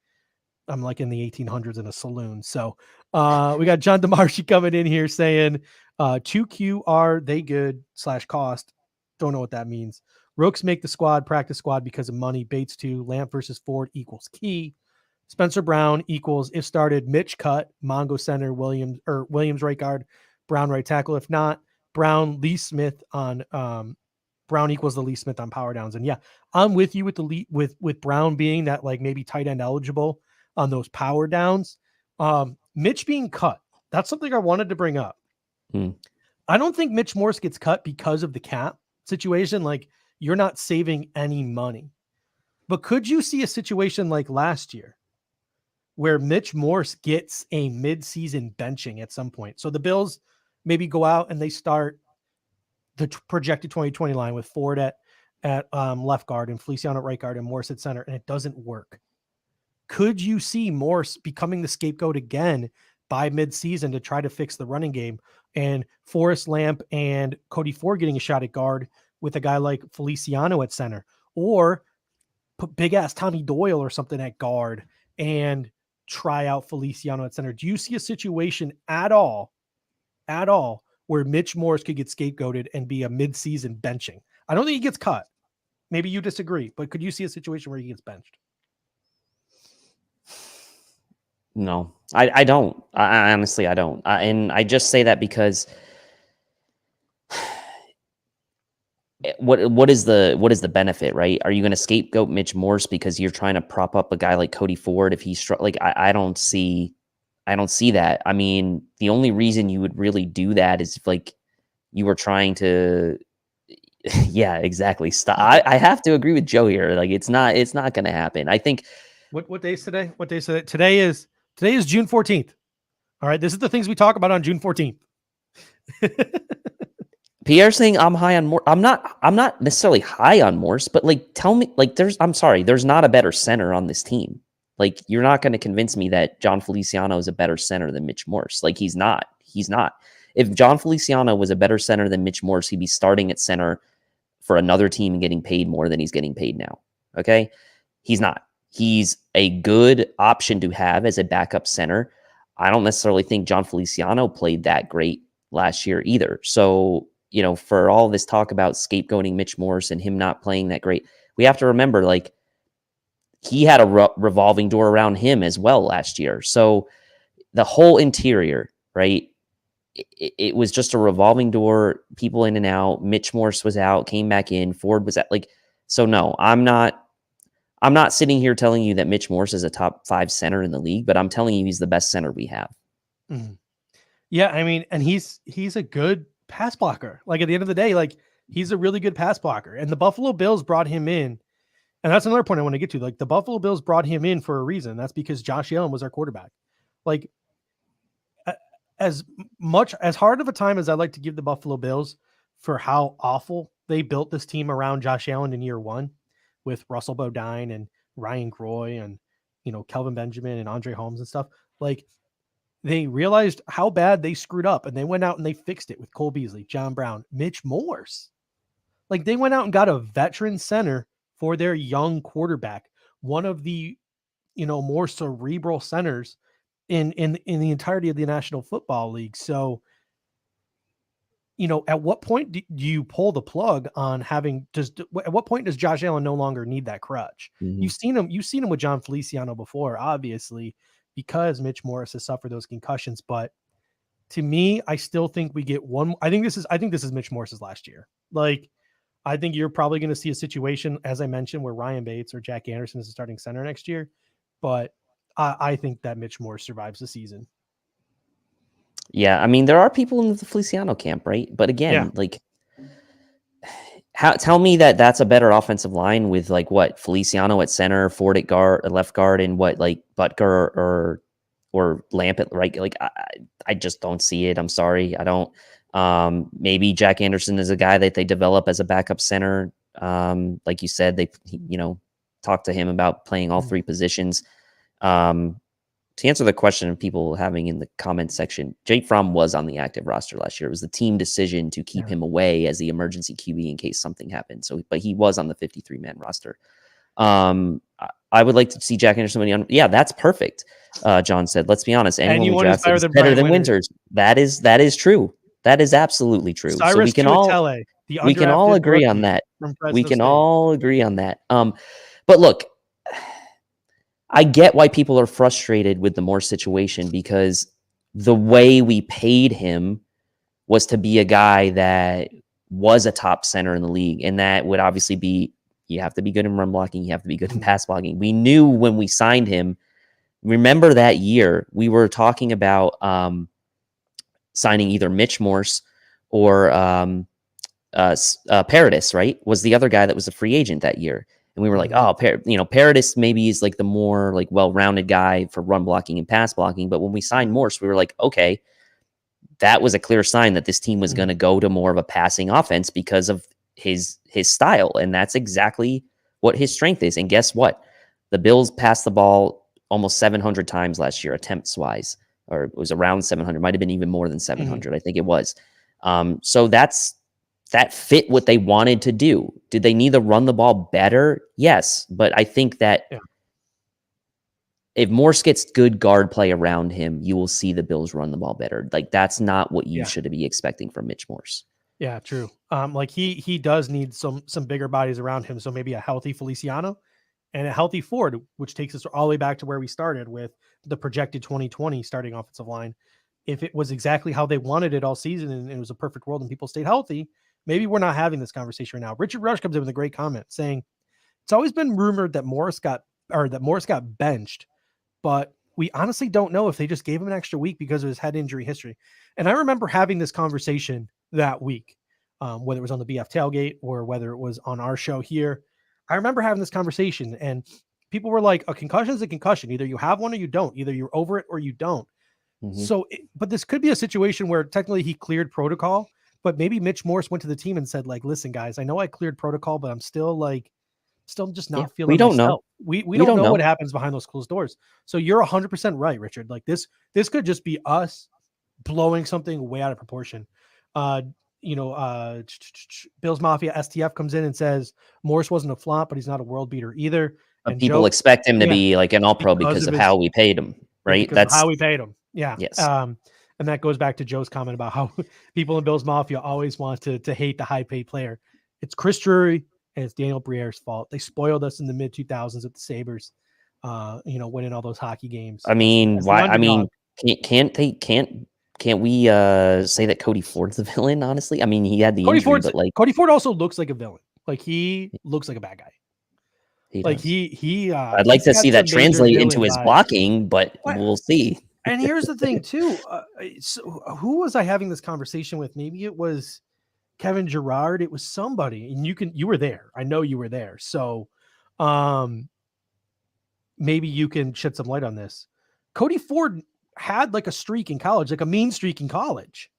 I'm like in the 1800s in a saloon. So we got John DeMarchi coming in here saying 2Q are they good / cost. Don't know what that means. Rooks make the squad, practice squad because of money. Bates 2, Lamp versus Ford equals key. Spencer Brown equals if started, Mitch cut, Mongo center, Williams right guard, Brown right tackle. If not, Brown, Lee Smith on Brown equals the Lee Smith on power downs. And yeah, I'm with you with the lead with Brown being that like maybe tight end eligible on those power downs. Mitch being cut. That's something I wanted to bring up. I don't think Mitch Morse gets cut because of the cap situation. Like, you're not saving any money. But could you see a situation like last year where Mitch Morse gets a midseason benching at some point? So the Bills maybe go out and they start the projected 2020 line with Ford at left guard and Feliciano at right guard and Morse at center, and it doesn't work. Could you see Morse becoming the scapegoat again by midseason to try to fix the running game, and Forrest Lamp and Cody Ford getting a shot at guard with a guy like Feliciano at center, or put big ass Tommy Doyle or something at guard and try out Feliciano at center? Do you see a situation at all where Mitch Morse could get scapegoated and be a midseason benching? I don't think he gets cut. Maybe you disagree, but could you see a situation where he gets benched? No, I don't. I honestly, I don't. And I just say that because what is the benefit, right? Are you going to scapegoat Mitch Morse because you're trying to prop up a guy like Cody Ford if he's like, I don't see that. I mean, the only reason you would really do that is if, like, you were trying to, yeah, exactly. Stop. I have to agree with Joe here. Like, it's not going to happen. I think. What day is today? What day is today? Today is June 14th. All right. This is the things we talk about on June 14th. Pierre's saying I'm high on Morse. I'm not necessarily high on Morse, but like, tell me, like, there's not a better center on this team. Like, you're not going to convince me that John Feliciano is a better center than Mitch Morse. Like, he's not. If John Feliciano was a better center than Mitch Morse, he'd be starting at center for another team and getting paid more than he's getting paid now. Okay. He's not. He's a good option to have as a backup center. I don't necessarily think John Feliciano played that great last year either. So, you know, for all this talk about scapegoating Mitch Morse and him not playing that great, we have to remember, like, he had a revolving door around him as well last year. So the whole interior, right, it was just a revolving door, people in and out. Mitch Morse was out, came back in, Ford was at, like, so no, I'm not sitting here telling you that Mitch Morse is a top 5 center in the league, but I'm telling you he's the best center we have. Mm-hmm. Yeah, I mean, and he's a good pass blocker. Like, at the end of the day, like, he's a really good pass blocker. And the Buffalo Bills brought him in. And that's another point I want to get to. Like, the Buffalo Bills brought him in for a reason. That's because Josh Allen was our quarterback. Like, as hard of a time as I like to give the Buffalo Bills for how awful they built this team around Josh Allen in year one, with Russell Bodine and Ryan Groy and, you know, Kelvin Benjamin and Andre Holmes and stuff, like, they realized how bad they screwed up, and they went out and they fixed it with Cole Beasley, John Brown, Mitch Morse. Like, they went out and got a veteran center for their young quarterback, one of the, you know, more cerebral centers in the entirety of the National Football League. So, you know, at what point do you pull the plug on having, at what point does Josh Allen no longer need that crutch? Mm-hmm. You've seen him with John Feliciano before, obviously, because Mitch Morse has suffered those concussions. But to me, I still think we get one. I think this is Mitch Morse's last year. Like, I think you're probably going to see a situation, as I mentioned, where Ryan Bates or Jack Anderson is the starting center next year. But I think that Mitch Morse survives the season. Yeah, I mean, there are people in the Feliciano camp, right? But again, like, tell me that that's a better offensive line with, like, what, Feliciano at center, Ford at guard, left guard, and what, like, Butker or Lamp at right? Like, I just don't see it. I'm sorry, I don't. Maybe Jack Anderson is a guy that they develop as a backup center. Like you said, they, you know, talk to him about playing all 3 positions. To answer the question of people having in the comment section, Jake Fromm was on the active roster last year. It was the team decision to keep him away as the emergency QB in case something happened. So, but he was on the 53-man roster. I would like to see Jack Anderson. Yeah, that's perfect. John said, let's be honest. Anyone who drafts is better than Winters. That is true. That is absolutely true. Cyrus so we can all agree on that. We can all agree on that. But look, I get why people are frustrated with the Morse situation, because the way we paid him was to be a guy that was a top center in the league. And that would obviously be, you have to be good in run blocking. You have to be good in pass blocking. We knew when we signed him, remember that year, we were talking about signing either Mitch Morse or Paradis, right? Was the other guy that was a free agent that year. And we were like, oh, Paradis maybe is like the more like well-rounded guy for run blocking and pass blocking. But when we signed Morse, we were like, okay, that was a clear sign that this team was going to go to more of a passing offense because of his style. And that's exactly what his strength is. And guess what? The Bills passed the ball almost 700 times last year, attempts wise, or it was around 700, might have been even more than 700. I think it was. So that fit what they wanted to do. Did they need to run the ball better? Yes. But I think that if Morse gets good guard play around him, you will see the Bills run the ball better. Like, that's not what you should be expecting from Mitch Morse. Yeah, true. Like he does need some bigger bodies around him. So maybe a healthy Feliciano and a healthy Ford, which takes us all the way back to where we started with the projected 2020 starting offensive line. If it was exactly how they wanted it all season and it was a perfect world and people stayed healthy, maybe we're not having this conversation right now. Richard Rush comes in with a great comment saying it's always been rumored that Morse got benched, but we honestly don't know if they just gave him an extra week because of his head injury history. And I remember having this conversation that week, whether it was on the BF tailgate or whether it was on our show here. I remember having this conversation and people were like, a concussion is a concussion. Either you have one or you don't. Either you're over it or you don't. So, but this could be a situation where technically he cleared protocol, but maybe Mitch Morse went to the team and said, like, listen, guys, I know I cleared protocol, but I'm still just not feeling we don't myself. know. We don't know what happens behind those closed doors. So you're 100% right, Richard. Like this could just be us blowing something way out of proportion. Bills Mafia STF comes in and says Morse wasn't a flop, but he's not a world beater either. But and people expect him to be like an all-pro because of how we paid him, right? That's how we paid him. Yeah. Yes. And that goes back to Joe's comment about how people in Bills Mafia always want to hate the high-paid player. It's Chris Drury and it's Daniel Briere's fault. They spoiled us in the mid-2000s with the Sabres, winning all those hockey games. I mean, why? I mean, can't we say that Cody Ford's the villain? Honestly, I mean, he had the injury, but like Cody Ford also looks like a villain. Like he looks like a bad guy. I'd like to see that translate into his blocking, but we'll see. And here's the thing too. So who was I having this conversation with? Maybe it was Kevin Girard. It was somebody, and you were there. I know you were there. So, maybe you can shed some light on this. Cody Ford had like a streak in college, like a mean streak in college.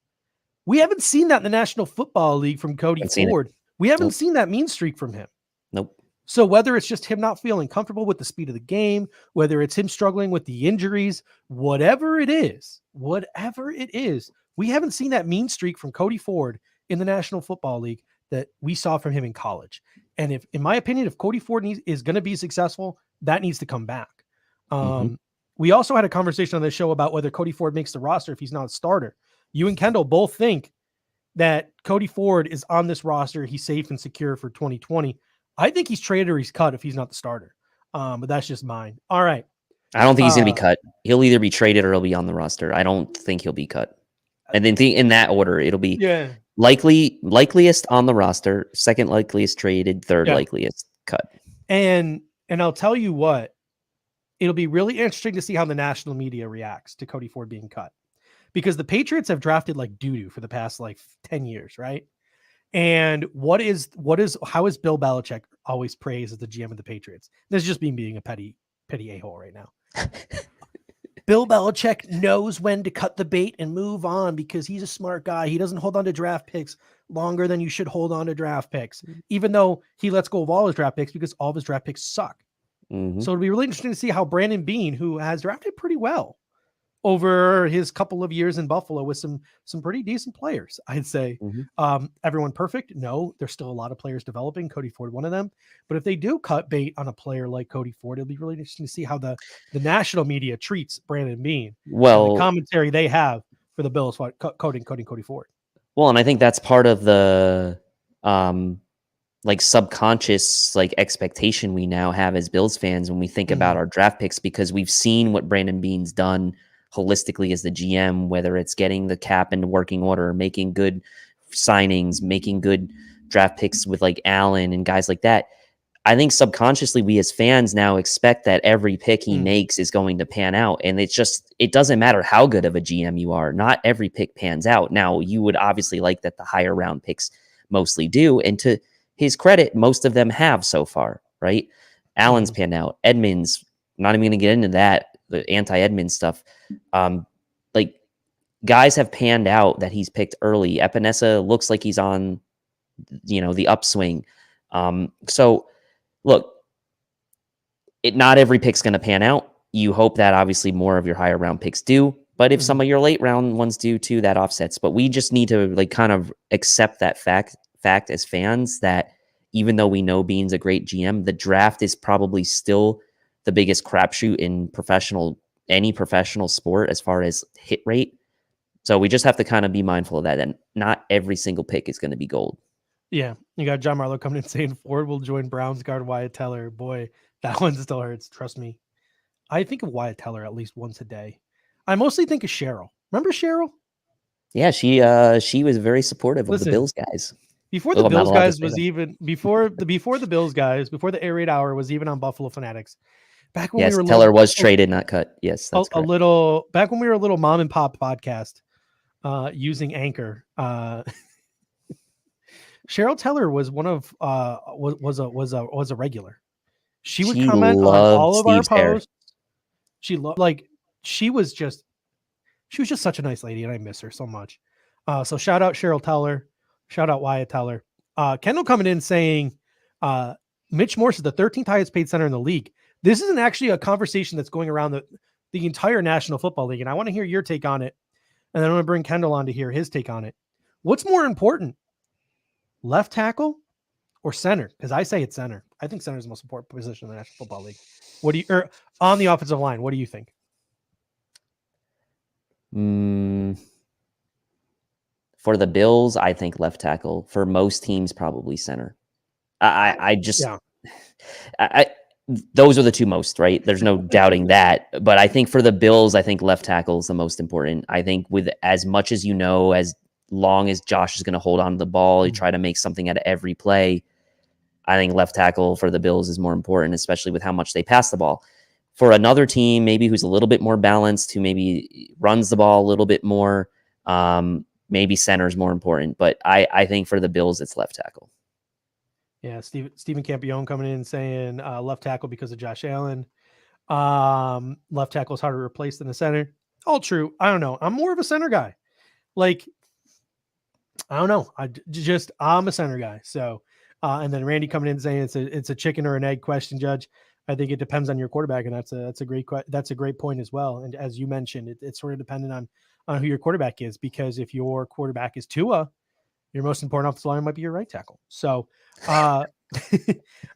We haven't seen that in the National Football League from Cody Ford. We haven't seen that mean streak from him. Nope. So whether it's just him not feeling comfortable with the speed of the game, whether it's him struggling with the injuries, whatever it is, we haven't seen that mean streak from Cody Ford in the National Football League that we saw from him in college. And if, in my opinion, if Cody Ford is going to be successful, that needs to come back. We also had a conversation on this show about whether Cody Ford makes the roster if he's not a starter. You and Kendall both think that Cody Ford is on this roster. He's safe and secure for 2020. I think he's traded or he's cut if he's not the starter. But that's just mine. All right. I don't think he's going to be cut. He'll either be traded or he'll be on the roster. I don't think he'll be cut. And then in that order, it'll be likeliest on the roster, second likeliest traded, third likeliest cut. And I'll tell you what, it'll be really interesting to see how the national media reacts to Cody Ford being cut, because the Patriots have drafted like doo-doo for the past like 10 years, right? And how is Bill Belichick always praised as the GM of the Patriots? This is just being a petty a-hole right now. Bill Belichick knows when to cut the bait and move on because he's a smart guy. He doesn't hold on to draft picks longer than you should hold on to draft picks, even though he lets go of all his draft picks because all of his draft picks suck. So it'll be really interesting to see how Brandon Beane, who has drafted pretty well over his couple of years in Buffalo with some pretty decent players, I'd say. Everyone perfect? No, there's still a lot of players developing. Cody Ford, one of them. But if they do cut bait on a player like Cody Ford, it'll be really interesting to see how the national media treats Brandon Beane. Well, the commentary they have for the Bills, coding Cody Ford. Well, and I think that's part of the like subconscious like expectation we now have as Bills fans when we think about our draft picks, because we've seen what Brandon Beane's done holistically as the GM, whether it's getting the cap into working order, making good signings, making good draft picks with like Allen and guys like that. I think subconsciously we as fans now expect that every pick he makes is going to pan out. And it doesn't matter how good of a GM you are. Not every pick pans out. Now, you would obviously like that the higher round picks mostly do. And to his credit, most of them have so far, right? Allen's panned out. Edmonds, not even going to get into that, the anti-Edmonds stuff. Like, guys have panned out that he's picked early. Epinesa looks like he's on, the upswing. So, look, not every pick's going to pan out. You hope that obviously more of your higher round picks do, but if some of your late round ones do too, that offsets. But we just need to like kind of accept that fact as fans that even though we know Beane's a great GM, the draft is probably still the biggest crapshoot in any professional sport as far as hit rate. So we just have to kind of be mindful of that, and not every single pick is going to be gold. Yeah, you got John Marlowe coming in saying Ford will join Browns guard Wyatt Teller. Boy, that one still hurts. Trust me. I think of Wyatt Teller at least once a day. I mostly think of Cheryl. Remember Cheryl? Yeah, she was very supportive of the Bills guys. Before the Bills guys was even before the Bills guys, before the Air Raid Hour was even on Buffalo Fanatics. Back when we were Teller was traded, not cut. Yes, that's a little back when we were a little mom and pop podcast using Anchor. Cheryl Teller was one of was a regular. She would comment on all of our posts. She was just such a nice lady, and I miss her so much. So shout out Cheryl Teller, shout out Wyatt Teller. Kendall coming in saying Mitch Morse is the 13th highest paid center in the league. This isn't actually a conversation that's going around the entire National Football League, and I want to hear your take on it. And then I'm going to bring Kendall on to hear his take on it. What's more important, left tackle or center? Because I say it's center. I think center is the most important position in the National Football League. On the offensive line, what do you think? For the Bills, I think left tackle. For most teams, probably center. Those are the two most, right? There's no doubting that. But I think for the Bills, I think left tackle is the most important. I think with as much as as long as Josh is going to hold on to the ball, you try to make something out of every play. I think left tackle for the Bills is more important, especially with how much they pass the ball. For another team, maybe who's a little bit more balanced, who maybe runs the ball a little bit more, maybe center is more important. But I think for the Bills, it's left tackle. Yeah, Stephen Campione coming in saying left tackle because of Josh Allen. Left tackle is harder to replace than the center. All true. I don't know. I'm more of a center guy. Like, I don't know. I'm a center guy. So, and then Randy coming in saying it's a chicken or an egg question, Judge. I think it depends on your quarterback, and that's a great point as well. And as you mentioned, it's sort of dependent on who your quarterback is, because if your quarterback is Tua, your most important offensive line might be your right tackle. So I'm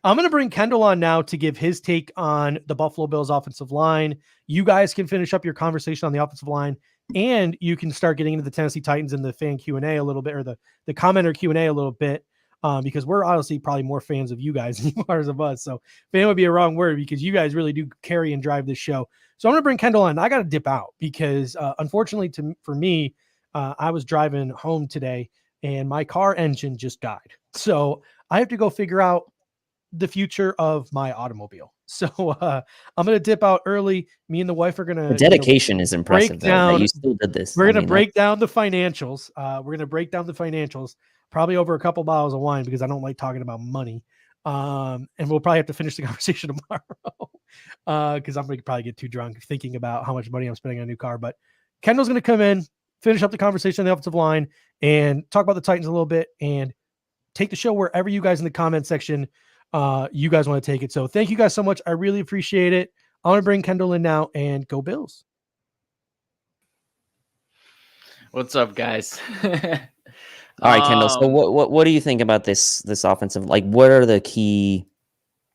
going to bring Kendall on now to give his take on the Buffalo Bills offensive line. You guys can finish up your conversation on the offensive line, and you can start getting into the Tennessee Titans and the fan Q&A a little bit, or the commenter Q&A a little bit, because we're honestly probably more fans of you guys than you are of us. So fan would be a wrong word, because you guys really do carry and drive this show. So I'm going to bring Kendall on. I got to dip out because unfortunately for me, I was driving home today and my car engine just died. So I have to go figure out the future of my automobile. So I'm going to dip out early. Me and the wife are going to... The dedication is impressive, though, that you still did this. We're going to break down the financials. Probably over a couple bottles of wine, because I don't like talking about money. And we'll probably have to finish the conversation tomorrow because I'm going to probably get too drunk thinking about how much money I'm spending on a new car. But Kendall's going to come in, finish up the conversation on the offensive line, and talk about the Titans a little bit, and take the show wherever you guys in the comment section you guys want to take it. So thank you guys so much. I really appreciate it. I'm going to bring Kendall in now, and go Bills. What's up, guys? All right, Kendall. So what do you think about this offensive? Like, what are the key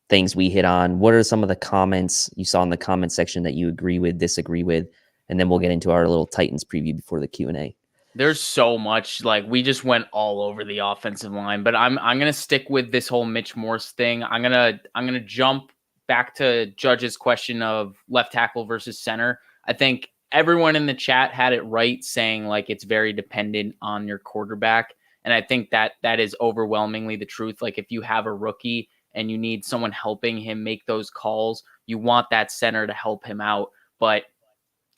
things we hit on? What are some of the comments you saw in the comment section that you agree with, disagree with? And then we'll get into our little Titans preview before the Q&A. There's so much, like, we just went all over the offensive line, but I'm gonna stick with this whole Mitch Morse thing. I'm gonna jump back to Judge's question of left tackle versus center. I think everyone in the chat had it right, saying like it's very dependent on your quarterback. And I think that is overwhelmingly the truth. Like if you have a rookie and you need someone helping him make those calls, you want that center to help him out. But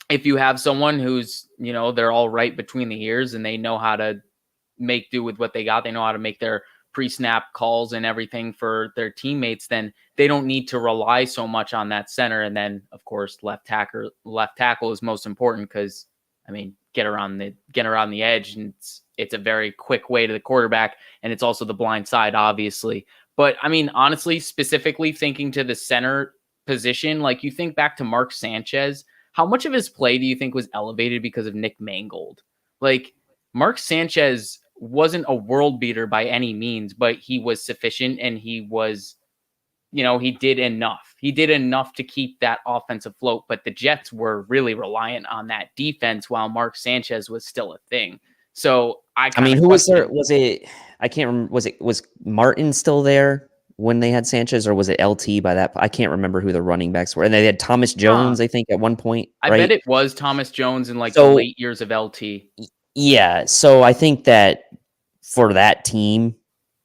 if you have someone who's, they're all right between the ears and they know how to make do with what they got, they know how to make their pre-snap calls and everything for their teammates, then they don't need to rely so much on that center. And then of course, left tackle is most important because get around the edge, and it's a very quick way to the quarterback, and it's also the blind side, obviously. But honestly, specifically thinking to the center position, like you think back to Mark Sanchez, how much of his play do you think was elevated because of Nick Mangold? Like Mark Sanchez wasn't a world beater by any means, but he was sufficient, and he was, he did enough. He did enough to keep that offense afloat, but the Jets were really reliant on that defense while Mark Sanchez was still a thing. So who was there? Was it, I can't remember. Was Martin still there when they had Sanchez, or was it LT by that? I can't remember who the running backs were. And they had Thomas Jones, I think, at one point. I right? bet it was Thomas Jones in the late years of LT. Yeah. So I think that for that team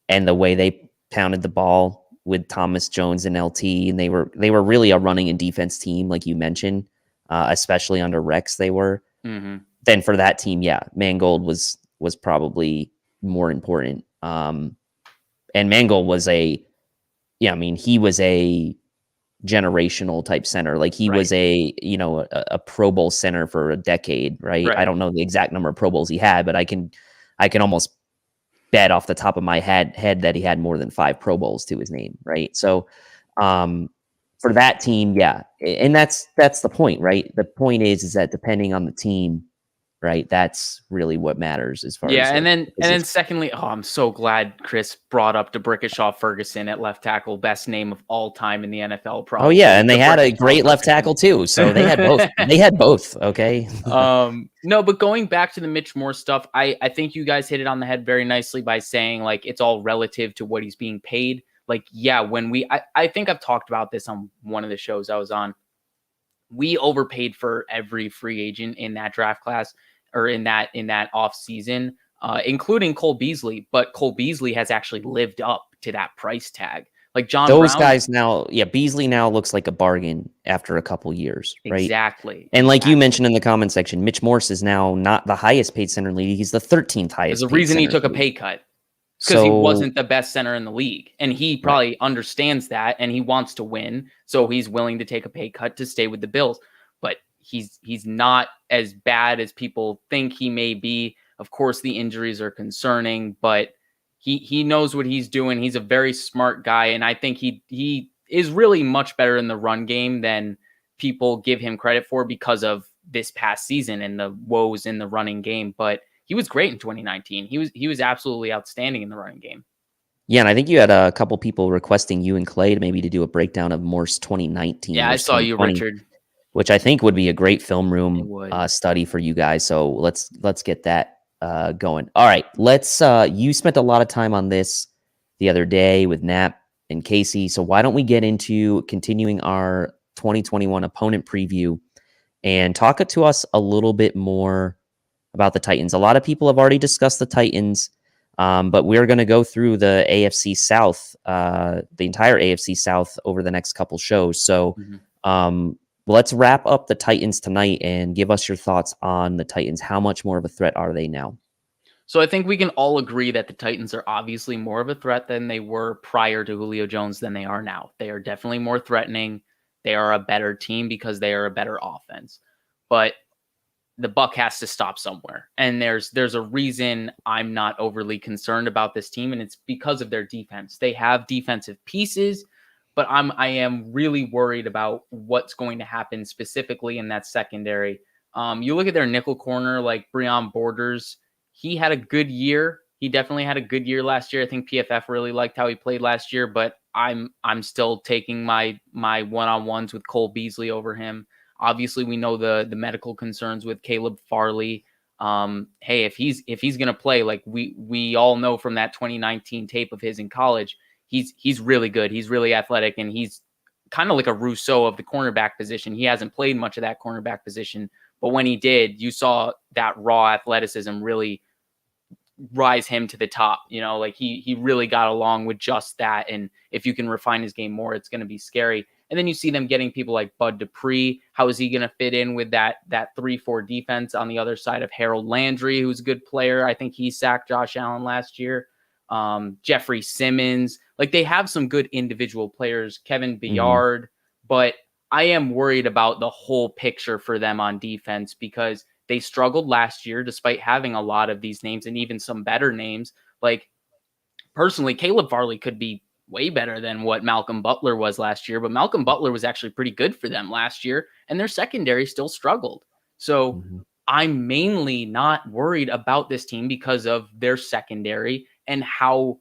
and the way they pounded the ball with Thomas Jones and LT, and they were really a running and defense team, like you mentioned, especially under Rex, they were. Mm-hmm. Then for that team, yeah, Mangold was probably more important. And Mangold was he was a generational type center. Like he was a Pro Bowl center for a decade, right? I don't know the exact number of Pro Bowls he had, but I can almost bet off the top of my head that he had more than 5 Pro Bowls to his name, right? So for that team, yeah. And that's the point, right? The point is that depending on the team, right, that's really what matters as far as and then secondly, I'm so glad Chris brought up DeBrickashaw Ferguson at left tackle, best name of all time in the NFL. Probably. Oh yeah, and they had a great left tackle too, so they had both. They had both. Okay. No, but going back to the Mitch Morse stuff, I think you guys hit it on the head very nicely by saying like it's all relative to what he's being paid. Like, yeah, when I think I've talked about this on one of the shows I was on. We overpaid for every free agent in that draft class or in that off season, including Cole Beasley. But Cole Beasley has actually lived up to that price tag. Like those guys now, Beasley now looks like a bargain after a couple years, right? Exactly. And like you mentioned in the comment section, Mitch Morse is now not the highest paid center in the league. He's the 13th highest. There's a reason he took a pay cut. Because he wasn't the best center in the league. And he probably understands that, and he wants to win. So he's willing to take a pay cut to stay with the Bills. But he's not as bad as people think he may be. Of course, the injuries are concerning, but he knows what he's doing. He's a very smart guy, and I think he is really much better in the run game than people give him credit for because of this past season and the woes in the running game. But he was great in 2019. He was absolutely outstanding in the running game. Yeah, and I think you had a couple people requesting you and Clay to do a breakdown of Morse 2019. Yeah, I saw you, Richard. Which I think would be a great film room study for you guys. So let's get that going. All right, let's. You spent a lot of time on this the other day with Knapp and Casey. So why don't we get into continuing our 2021 opponent preview and talk to us a little bit more about the Titans. A lot of people have already discussed the Titans, but we're going to go through the AFC South, the entire AFC South over the next couple shows. So let's wrap up the Titans tonight and give us your thoughts on the Titans. How much more of a threat are they now? So I think we can all agree that the Titans are obviously more of a threat than they were prior to Julio Jones than they are now. They are definitely more threatening. They are a better team because they are a better offense. But the buck has to stop somewhere. And there's a reason I'm not overly concerned about this team, and it's because of their defense. They have defensive pieces, but I am really worried about what's going to happen specifically in that secondary. You look at their nickel corner, like Breon Borders. He had a good year. He definitely had a good year last year. I think PFF really liked how he played last year, but I'm still taking my one-on-ones with Cole Beasley over him. Obviously, we know the medical concerns with Caleb Farley. Hey, if he's gonna play, like we all know from that 2019 tape of his in college, he's really good. He's really athletic, and he's kind of like a Rousseau of the cornerback position. He hasn't played much of that cornerback position, But when he did, you saw that raw athleticism really rise him to the top. Like he really got along with just that. And if you can refine his game more, it's going to be scary. And then you see them getting people like Bud Dupree. How is he going to fit in with that 3-4 defense on the other side of Harold Landry, who's a good player? I think he sacked Josh Allen last year. Jeffrey Simmons. Like, they have some good individual players, Kevin Byard, but I am worried about the whole picture for them on defense, because they struggled last year despite having a lot of these names and even some better names. Like, personally, Caleb Farley could be way better than what Malcolm Butler was last year, but Malcolm Butler was actually pretty good for them last year, and their secondary still struggled. So I'm mainly not worried about this team because of their secondary and how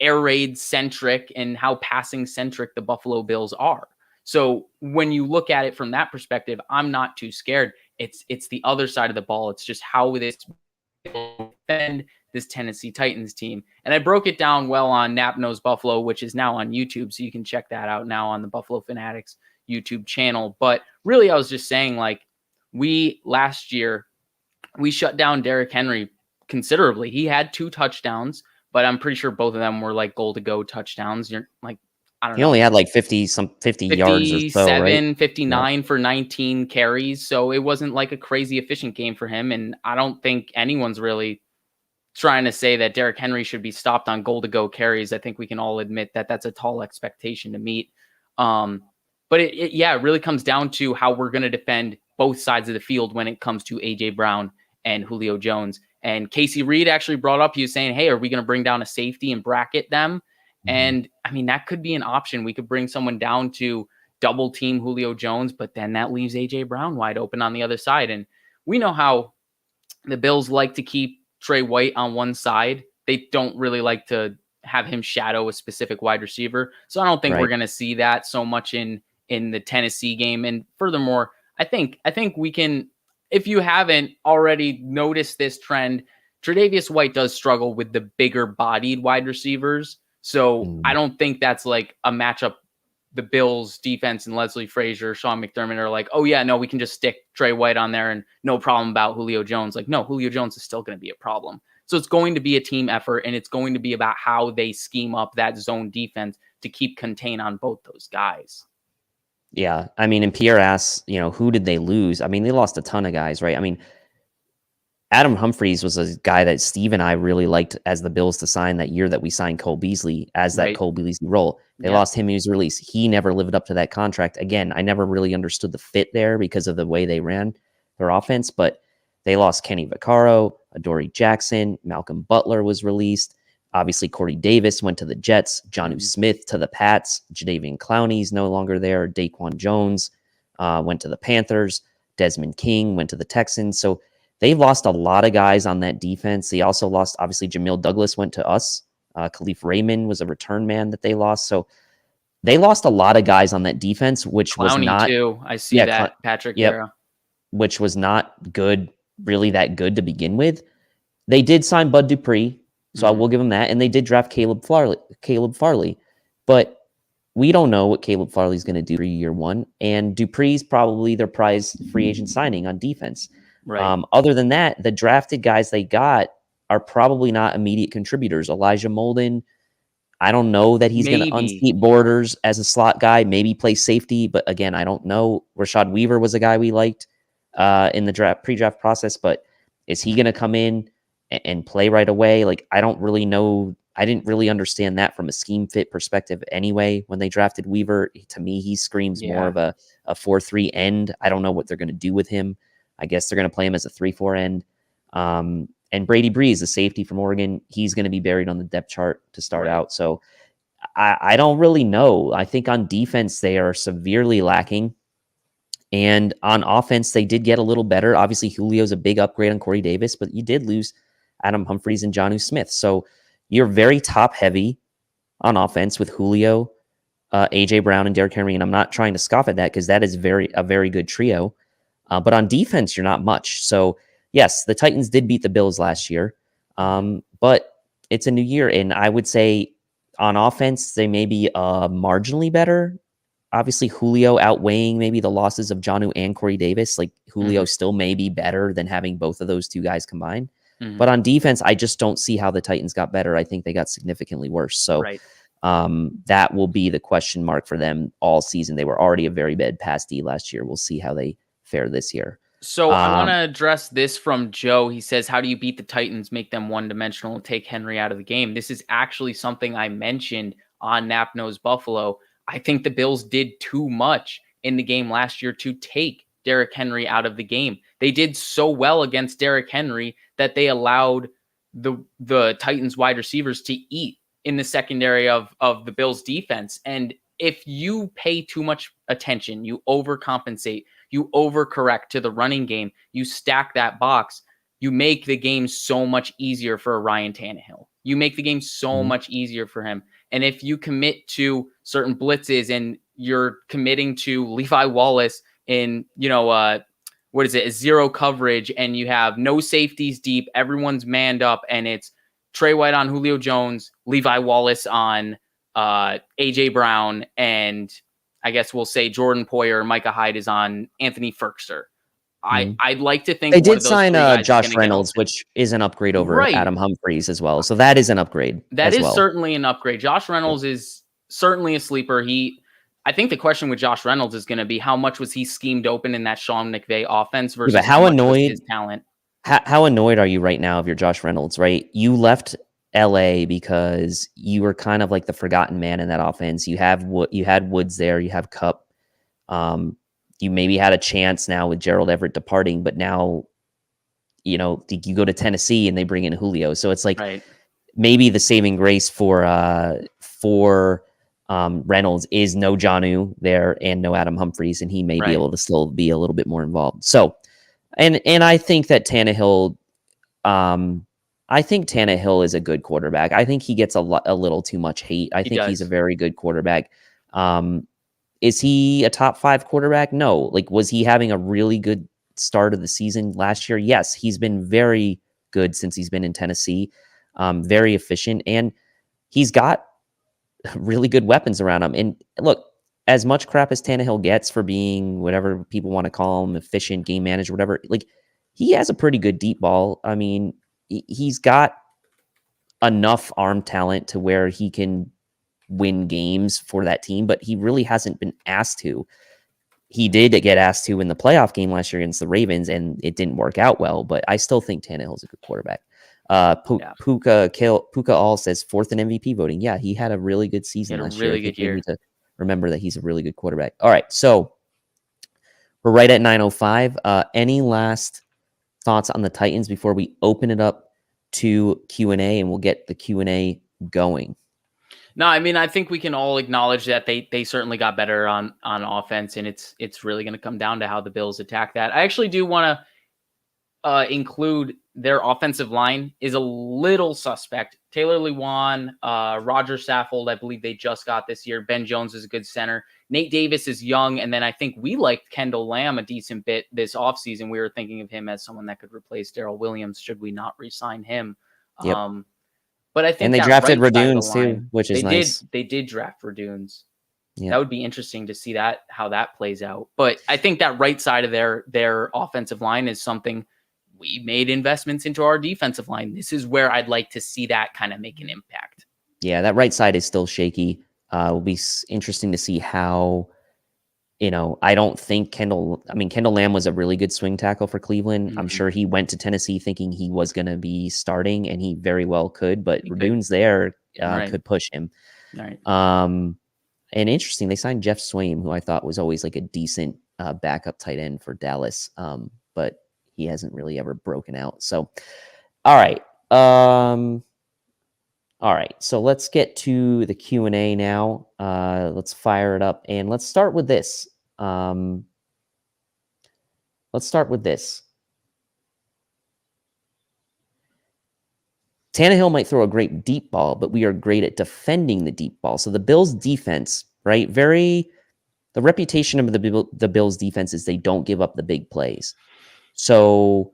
air raid centric and how passing centric the Buffalo Bills are. So when you look at it from that perspective, I'm not too scared. It's the other side of the ball. It's just how this defend this Tennessee Titans team. And I broke it down well on Nap Knows Buffalo, which is now on YouTube. So you can check that out now on the Buffalo Fanatics YouTube channel. But really, I was just saying, like, last year, we shut down Derrick Henry considerably. He had 2 touchdowns, but I'm pretty sure both of them were like goal to go touchdowns. You're like, I don't know. He only had like 50 yards or so, right? 59 for 19 carries. So it wasn't like a crazy efficient game for him. And I don't think anyone's really trying to say that Derrick Henry should be stopped on goal to go carries. I think we can all admit that that's a tall expectation to meet. But it really comes down to how we're going to defend both sides of the field when it comes to AJ Brown and Julio Jones. And Casey Reed actually brought up, he was saying, hey, are we going to bring down a safety and bracket them? And I mean, that could be an option. We could bring someone down to double team Julio Jones, but then that leaves AJ Brown wide open on the other side. And we know how the Bills like to keep Trey White on one side. They don't really like to have him shadow a specific wide receiver. So I don't think we're going to see that so much in the Tennessee game. And furthermore, I think we can, if you haven't already noticed this trend, Tre'Davious White does struggle with the bigger bodied wide receivers. So I don't think that's like a matchup. The Bills defense and Leslie Frazier, Sean McDermott are like, oh yeah, no, we can just stick Trey White on there and no problem about Julio Jones. Like, no, Julio Jones is still going to be a problem. So it's going to be a team effort, and it's going to be about how they scheme up that zone defense to keep contain on both those guys. Yeah. I mean, and Pierre asks, who did they lose? I mean, they lost a ton of guys, right? I mean, Adam Humphries was a guy that Steve and I really liked as the Bills to sign that year that we signed Cole Beasley as that Cole Beasley role. They lost him. He was released. He never lived up to that contract. Again, I never really understood the fit there because of the way they ran their offense, but they lost Kenny Vaccaro, Adoree Jackson, Malcolm Butler was released. Obviously, Corey Davis went to the Jets, Jonnu Smith to the Pats, Jadeveon Clowney's no longer there, Daquan Jones went to the Panthers, Desmond King went to the Texans. So they've lost a lot of guys on that defense. They also lost, obviously, Jamil Douglas went to us. Khalif Raymond was a return man that they lost. So they lost a lot of guys on that defense, which Clowney was not too. I see that. Patrick Vera. Which was not good, really that good to begin with. They did sign Bud Dupree, so I will give them that. And they did draft Caleb Farley. But we don't know what Caleb Farley's going to do for year one. And Dupree's probably their prize free agent signing on defense. Right. Other than that, the drafted guys they got are probably not immediate contributors. Elijah Molden, I don't know that he's going to unseat Borders as a slot guy, maybe play safety. But again, I don't know. Rashad Weaver was a guy we liked in the pre-draft process, but is he going to come in and play right away? Like, I don't really know. I didn't really understand that from a scheme fit perspective anyway. When they drafted Weaver, to me, he screams more of a 4-3 end. I don't know what they're going to do with him. I guess they're going to play him as a 3-4 end. And Brady Breeze, the safety from Oregon, he's going to be buried on the depth chart to start out. So I don't really know. I think on defense, they are severely lacking. And on offense, they did get a little better. Obviously, Julio's a big upgrade on Corey Davis, but you did lose Adam Humphries and Jonnu Smith. So you're very top heavy on offense with Julio, AJ Brown, and Derrick Henry. And I'm not trying to scoff at that because that is a very good trio. But on defense, you're not much. So yes, the Titans did beat the Bills last year, but it's a new year. And I would say on offense, they may be marginally better. obviously Julio outweighing maybe the losses of Jonnu and Corey Davis. Like Julio still may be better than having both of those two guys combined. But on defense, I just don't see how the Titans got better. I think they got significantly worse. So that will be the question mark for them all season. They were already a very bad pass D last year. We'll see how they fare this year. So I want to address this from Joe. He says, how do you beat the Titans, make them one-dimensional, and take Henry out of the game? This is actually something I mentioned on Nap Knows Buffalo. I think the Bills did too much in the game last year to take Derrick Henry out of the game. They did so well against Derrick Henry that they allowed the Titans wide receivers to eat in the secondary of the Bills defense. And if you pay too much attention, you overcompensate, you overcorrect to the running game, you stack that box, you make the game so much easier for a Ryan Tannehill. You make the game so much easier for him. And if you commit to certain blitzes and you're committing to Levi Wallace in, zero coverage, and you have no safeties deep, everyone's manned up, and it's Trey White on Julio Jones, Levi Wallace on AJ Brown, and I guess we'll say Jordan Poyer, Micah Hyde is on Anthony Ferkster. I'd like to think they did sign Josh Reynolds, which is an upgrade over Adam Humphries as well. So that is an upgrade. That is certainly an upgrade. Josh Reynolds is certainly a sleeper. I think the question with Josh Reynolds is going to be how much was he schemed open in that Sean McVay offense versus how annoyed his talent. How annoyed are you right now if you're Josh Reynolds, right? You left LA because you were kind of like the forgotten man in that offense. You had Woods there, you have Kupp. You maybe had a chance now with Gerald Everett departing, but now, you go to Tennessee and they bring in Julio. So it's like maybe the saving grace for Reynolds is no Jonnu there and no Adam Humphries, and he may be able to still be a little bit more involved. So, and I think that Tannehill, is a good quarterback. I think he gets a little too much hate. I think he's a very good quarterback. Is he a top 5 quarterback? No. Like, was he having a really good start of the season last year? Yes, he's been very good since he's been in Tennessee. Very efficient, and he's got really good weapons around him. And look, as much crap as Tannehill gets for being whatever people want to call him, efficient game manager, whatever, like, he has a pretty good deep ball. I mean, he's got enough arm talent to where he can win games for that team, but he really hasn't been asked to. He did get asked to in the playoff game last year against the Ravens, and it didn't work out well, but I still think Tannehill's a good quarterback. Puka All says 4th in MVP voting. Yeah, he had a really good season last year. Good year. We need to remember that he's a really good quarterback. All right, so we're right at 9:05. Any last thoughts on the Titans before we open it up to Q&A, and we'll get the Q&A going? No, I mean, I think we can all acknowledge that they certainly got better on offense, and it's really going to come down to how the Bills attack that. I actually do want to include their offensive line is a little suspect. Taylor Lewan, Roger Saffold, I believe they just got this year. Ben Jones is a good center. Nate Davis is young, and then I think we liked Kendall Lamb a decent bit this offseason. We were thinking of him as someone that could replace Darrell Williams should we not re-sign him. Yep. But I think and they drafted Radunes too, which is nice. They did draft Radunes. Yeah. That would be interesting to see how that plays out. But I think that right side of their offensive line is something we made investments into our defensive line. This is where I'd like to see that kind of make an impact. Yeah, that right side is still shaky. It will be interesting to see how, I don't think Kendall Lamb was a really good swing tackle for Cleveland. Mm-hmm. I'm sure he went to Tennessee thinking he was going to be starting, and he very well could, but Radune's there could push him. Right. And interesting, they signed Jeff Swaim, who I thought was always like a decent backup tight end for Dallas, but he hasn't really ever broken out. So, all right. All right, so let's get to the Q&A now. Let's fire it up, and let's start with this. Tannehill might throw a great deep ball, but we are great at defending the deep ball. So the Bills' defense, right? The reputation of the Bills' defense is they don't give up the big plays. So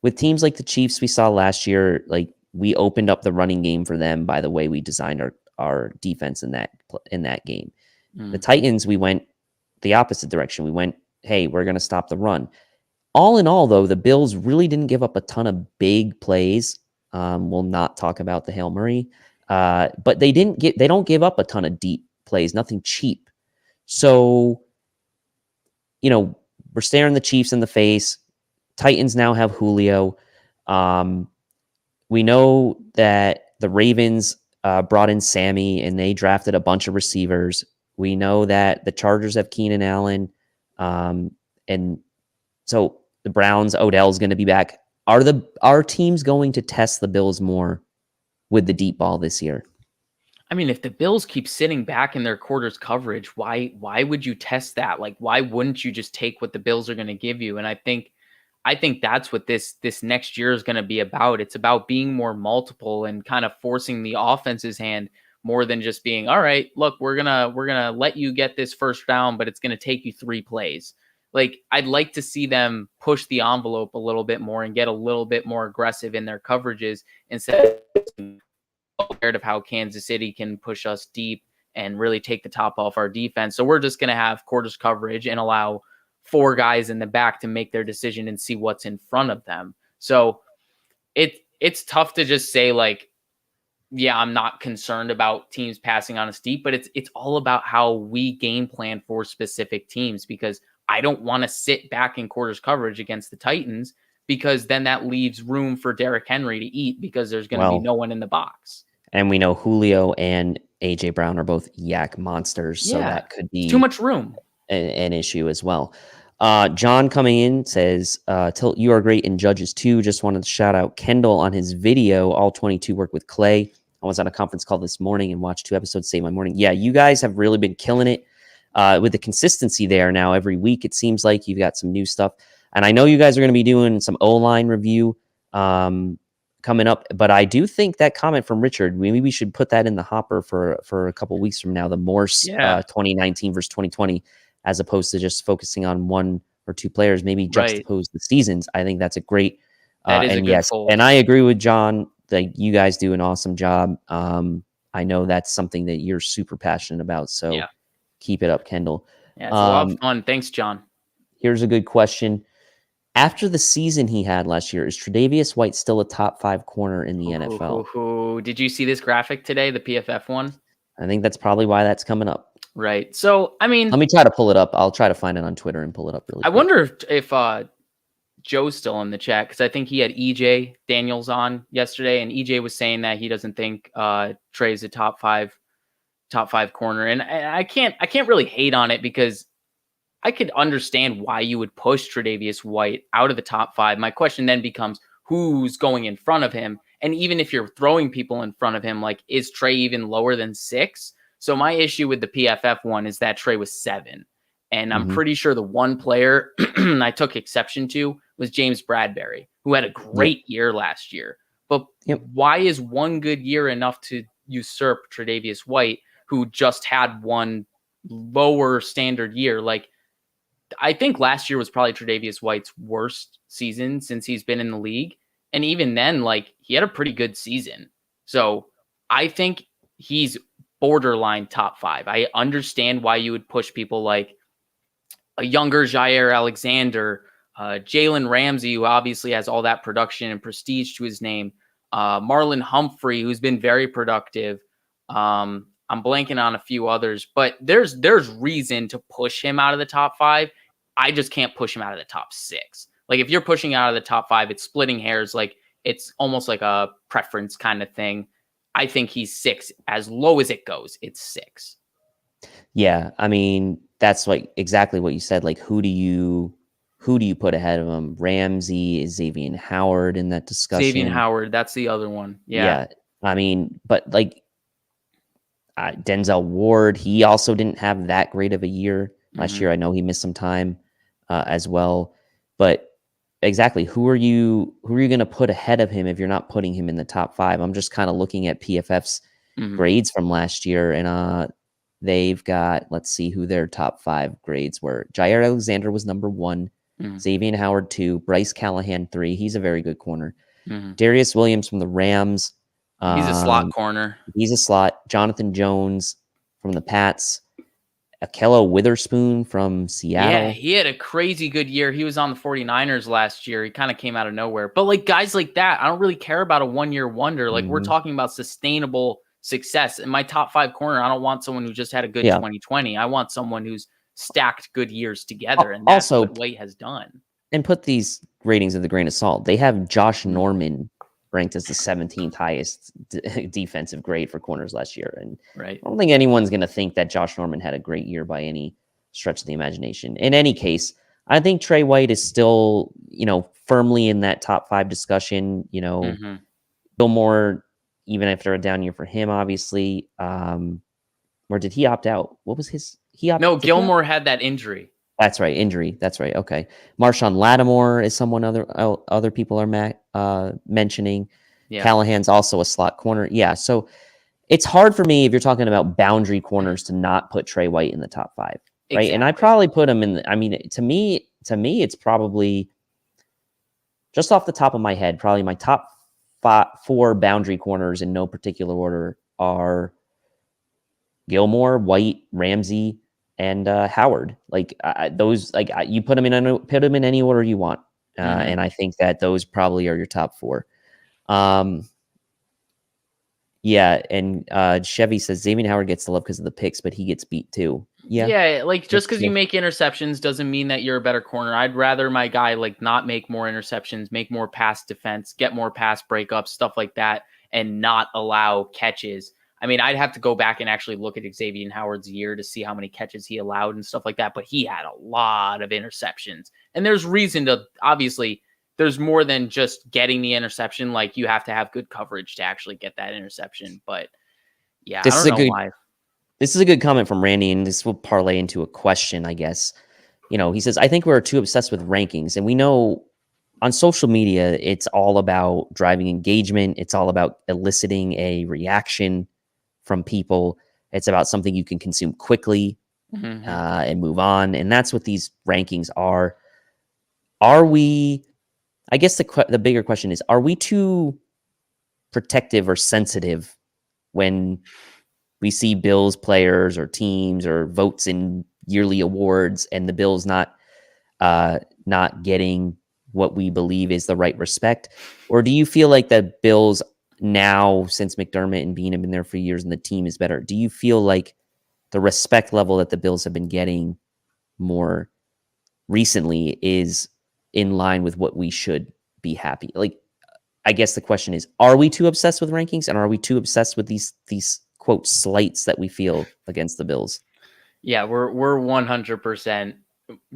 with teams like the Chiefs we saw last year, like, we opened up the running game for them by the way we designed our defense in that game. The Titans, we went the opposite direction. We went, hey, we're going to stop the run. All in all, though, the Bills really didn't give up a ton of big plays. We'll not talk about the Hail Murray, but they don't give up a ton of deep plays, nothing cheap. So, we're staring the Chiefs in the face. Titans now have Julio. We know that the Ravens brought in Sammy and they drafted a bunch of receivers. We know that the Chargers have Keenan Allen. And so the Browns, Odell's going to be back. Are teams going to test the Bills more with the deep ball this year? I mean, if the Bills keep sitting back in their quarters coverage, why would you test that? Like, why wouldn't you just take what the Bills are going to give you? And I think that's what this next year is going to be about. It's about being more multiple and kind of forcing the offense's hand more than just being, all right, look, we're gonna let you get this first down, but it's going to take you 3 plays. Like, I'd like to see them push the envelope a little bit more and get a little bit more aggressive in their coverages instead of how Kansas City can push us deep and really take the top off our defense. So we're just going to have quarters coverage and allow 4 guys in the back to make their decision and see what's in front of them. So it's tough to just say, like, yeah, I'm not concerned about teams passing on us deep, but it's all about how we game plan for specific teams, because I don't want to sit back in quarters coverage against the Titans, because then that leaves room for Derrick Henry to eat because there's going to be no one in the box. And we know Julio and A.J. Brown are both yak monsters, so that could be too much room. An issue as well. John coming in says, Tilt, you are great in Judges too. Just wanted to shout out Kendall on his video, All 22 Work with Clay. I was on a conference call this morning and watched 2 episodes, save my morning. Yeah, you guys have really been killing it with the consistency there now. Every week, it seems like you've got some new stuff. And I know you guys are going to be doing some O-line review coming up. But I do think that comment from Richard, maybe we should put that in the hopper for a couple weeks from now, the Morse 2019 versus 2020, as opposed to just focusing on 1 or 2 players, maybe juxtapose the seasons. I think that's a great that is a good goal. And I agree with John. Like, you guys do an awesome job. I know that's something that you're super passionate about. So keep it up, Kendall. Yeah, it's a lot of fun. Thanks, John. Here's a good question. After the season he had last year, is Tre'Davious White still a top 5 corner in the NFL? Did you see this graphic today, the PFF one? I think that's probably why that's coming up. Right. So, I mean, let me try to pull it up. I'll try to find it on Twitter and pull it up really quick. I wonder if Joe's still in the chat, because I think he had EJ Daniels on yesterday, and EJ was saying that he doesn't think Trey's a top five corner, and I can't really hate on it, because I could understand why you would push Tre'Davious White out of the top 5. My question then becomes, who's going in front of him? And even if you're throwing people in front of him, like, is Trey even lower than 6? So my issue with the PFF one is that Trey was 7. And I'm pretty sure the one player I took exception to was James Bradbury, who had a great year last year. But why is one good year enough to usurp Tre'Davious White, who just had one lower standard year? Like, I think last year was probably Tre'Davious White's worst season since he's been in the league. And even then, like, he had a pretty good season. So I think he's borderline top 5. I understand why you would push people like a younger Jair Alexander, Jalen Ramsey, who obviously has all that production and prestige to his name, Marlon Humphrey, who's been very productive. I'm blanking on a few others, but there's reason to push him out of the top 5. I just can't push him out of the top 6. Like, if you're pushing out of the top 5, it's splitting hairs. Like, it's almost like a preference kind of thing. I think he's 6. As low as it goes, it's 6. Yeah, I mean, that's like exactly what you said. Like, who do you put ahead of him? Ramsey, is Xavier Howard in that discussion? Xavier Howard, that's the other one. Yeah. I mean, but like Denzel Ward, he also didn't have that great of a year last year. I know he missed some time as well, but exactly, who are you going to put ahead of him if you're not putting him in the top 5? I'm just kind of looking at PFF's grades from last year, and they've got, let's see who their top 5 grades were. Jair Alexander was number 1, Xavier Howard 2, Bryce Callahan 3. He's a very good corner. Darius Williams from the Rams. He's a slot corner. He's a slot. Jonathan Jones from the Pats. Akello Witherspoon from Seattle. Yeah, he had a crazy good year. He was on the 49ers last year. He kind of came out of nowhere. But like guys like that, I don't really care about a one-year wonder. Like we're talking about sustainable success. In my top 5 corner, I don't want someone who just had a good 2020. I want someone who's stacked good years together. And that's Also, what White has done. And put these ratings with a grain of salt. They have Josh Norman ranked as the 17th highest defensive grade for corners last year. And I don't think anyone's going to think that Josh Norman had a great year by any stretch of the imagination. In any case, I think Trey White is still, firmly in that top 5 discussion. Gilmore, even after a down year for him, obviously. Or did he opt out? What was his? No, Gilmore had that injury. That's right, injury. That's right. Okay, Marshawn Lattimore is someone other people are mentioning. Yeah. Callahan's also a slot corner. Yeah, so it's hard for me if you're talking about boundary corners to not put Trey White in the top 5, right? Exactly. And I probably put him in. To me, it's probably just off the top of my head. Probably my top 4 boundary corners in no particular order are Gilmore, White, Ramsey, and Howard. Like those, you put them in any order you want, and I think that those probably are your top 4. Yeah, and Chevy says Xavier Howard gets the love because of the picks, but he gets beat too. Yeah, like just because you make interceptions doesn't mean that you're a better corner. I'd rather my guy not make more interceptions, make more pass defense, get more pass breakups, stuff like that, and not allow catches. I mean, I'd have to go back and actually look at Xavier Howard's year to see how many catches he allowed and stuff like that. But he had a lot of interceptions. And there's reason to, obviously, there's more than just getting the interception. Like, you have to have good coverage to actually get that interception. But, yeah, I don't know why. This is a good comment from Randy, and this will parlay into a question, I guess. He says, I think we're too obsessed with rankings. And we know on social media, it's all about driving engagement. It's all about eliciting a reaction from people. It's about something you can consume quickly and move on. And that's what these rankings are. Are we, I guess the bigger question is, are we too protective or sensitive when we see Bills players or teams or votes in yearly awards and the Bills not getting what we believe is the right respect? Or do you feel like the Bills now, since McDermott and Bean have been there for years and the team is better, do you feel like the respect level that the Bills have been getting more recently is in line with what we should be happy? Like, I guess the question is, are we too obsessed with rankings, and are we too obsessed with these quote slights that we feel against the Bills? Yeah, we're 100%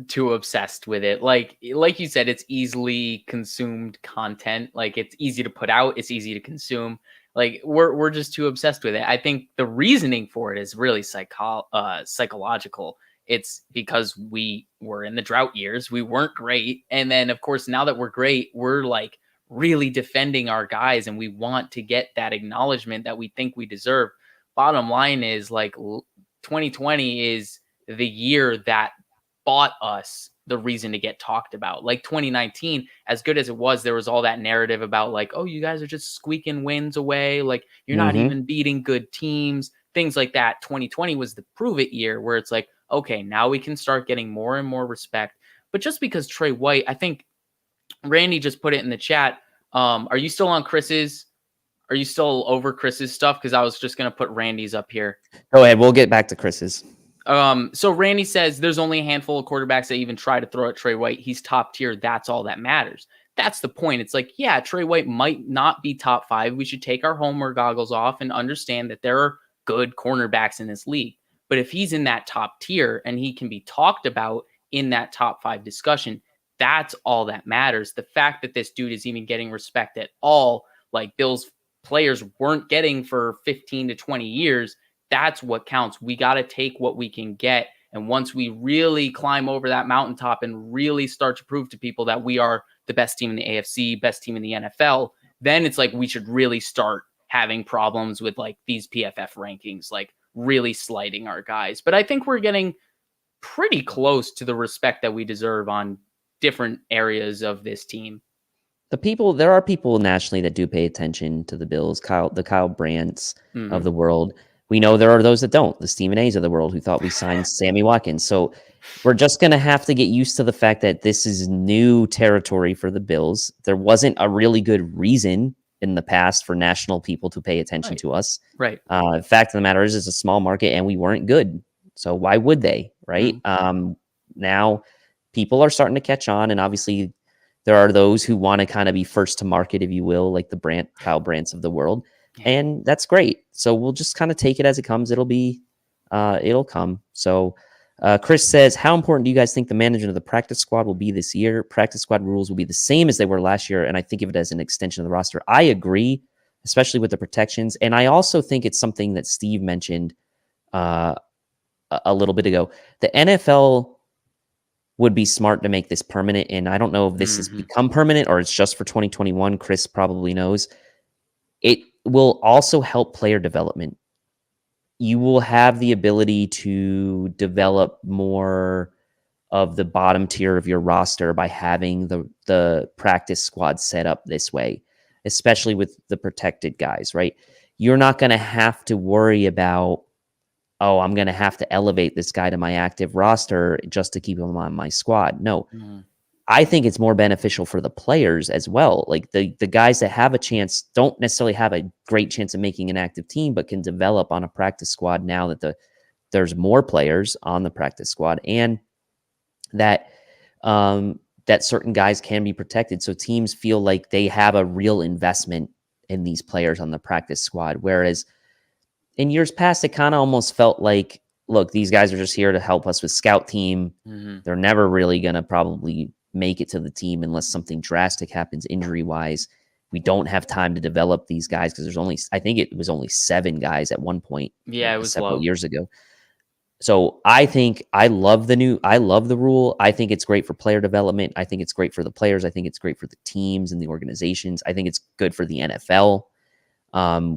too obsessed with it. Like you said, it's easily consumed content. Like, it's easy to put out, it's easy to consume. Like, we're just too obsessed with it. I think the reasoning for it is really psychological. It's because we were in the drought years, we weren't great, and then of course now that we're great, we're like really defending our guys, and we want to get that acknowledgement that we think we deserve. Bottom line is, like, 2020 is the year that bought us the reason to get talked about. Like 2019, as good as it was, there was all that narrative about like, oh, you guys are just squeaking wins away. Like, you're not even beating good teams, things like that. 2020 was the prove it year where it's like, okay, now we can start getting more and more respect. But just because Trey White, I think Randy just put it in the chat. Are you still on Chris's? Are you still over Chris's stuff? Because I was just going to put Randy's up here. Go ahead. We'll get back to Chris's. So Randy says there's only a handful of quarterbacks that even try to throw at Trey White. He's top tier. That's all that matters. That's the point. It's like, yeah, Trey White might not be top 5. We should take our homework goggles off and understand that there are good cornerbacks in this league. But if he's in that top tier and he can be talked about in that top 5 discussion, that's all that matters. The fact that this dude is even getting respect at all, like Bills players weren't getting for 15 to 20 years, that's what counts. We got to take what we can get. And once we really climb over that mountaintop and really start to prove to people that we are the best team in the AFC, best team in the NFL, then it's like we should really start having problems with like these PFF rankings, like really slighting our guys. But I think we're getting pretty close to the respect that we deserve on different areas of this team. There are people nationally that do pay attention to the Bills, the Kyle Brandts of the world. We know there are those that don't, the Stephen A's of the world who thought we signed Sammy Watkins. So we're just going to have to get used to the fact that this is new territory for the Bills. There wasn't a really good reason in the past for national people to pay attention to us. Right. Fact of the matter is, it's a small market and we weren't good. So why would they? Right. Now people are starting to catch on. And obviously there are those who want to kind of be first to market, if you will, like the Kyle Brandts of the world. Yeah. And that's great. So we'll just kind of take it as it comes. It'll come. So Chris says, how important do you guys think the management of the practice squad will be this year? Practice squad rules will be the same as they were last year, and I think of it as an extension of the roster. I agree, especially with the protections. And I also think it's something that Steve mentioned a little bit ago. The NFL would be smart to make this permanent, and I don't know if this has become permanent or it's just for 2021. Chris probably knows. It will also help player development. You will have the ability to develop more of the bottom tier of your roster by having the practice squad set up this way, especially with the protected guys, right? You're not going to have to worry about, oh, I'm going to have to elevate this guy to my active roster just to keep him on my squad. No, I think it's more beneficial for the players as well. Like the guys that have a chance don't necessarily have a great chance of making an active team, but can develop on a practice squad now that there's more players on the practice squad, and that that certain guys can be protected. So teams feel like they have a real investment in these players on the practice squad. Whereas in years past, it kind of almost felt like, look, these guys are just here to help us with scout team. They're never really going to probably make it to the team unless something drastic happens injury wise. We don't have time to develop these guys because I think it was only 7 guys at one point. Yeah, it was several years ago. So I think I love the rule. I think it's great for player development. I think it's great for the players. I think it's great for the teams and the organizations. I think it's good for the NFL.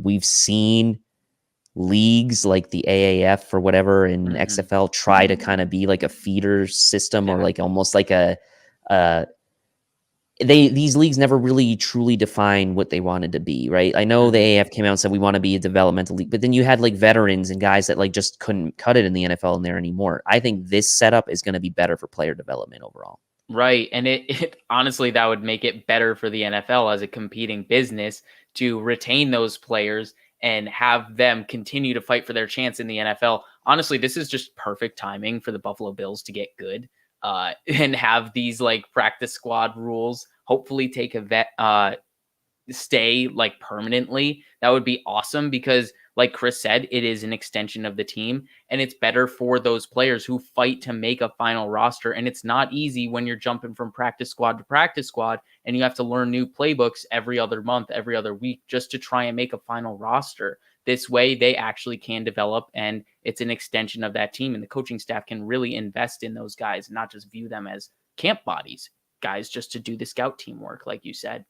We've seen leagues like the AAF or whatever in XFL try to kind of be like a feeder system or like almost like these leagues never really truly define what they wanted to be, right? I know the AAF came out and said we want to be a developmental league, but then you had like veterans and guys that like just couldn't cut it in the NFL in there anymore. I think this setup is going to be better for player development overall. Right. And it honestly, that would make it better for the NFL as a competing business to retain those players and have them continue to fight for their chance in the NFL. Honestly, this is just perfect timing for the Buffalo Bills to get good and have these like practice squad rules hopefully take stay like permanently. That would be awesome because like Chris said, it is an extension of the team and it's better for those players who fight to make a final roster. And it's not easy when you're jumping from practice squad to practice squad and you have to learn new playbooks every other month, every other week, just to try and make a final roster. This way they actually can develop and it's an extension of that team, and the coaching staff can really invest in those guys and not just view them as camp bodies, guys just to do the scout teamwork, like you said.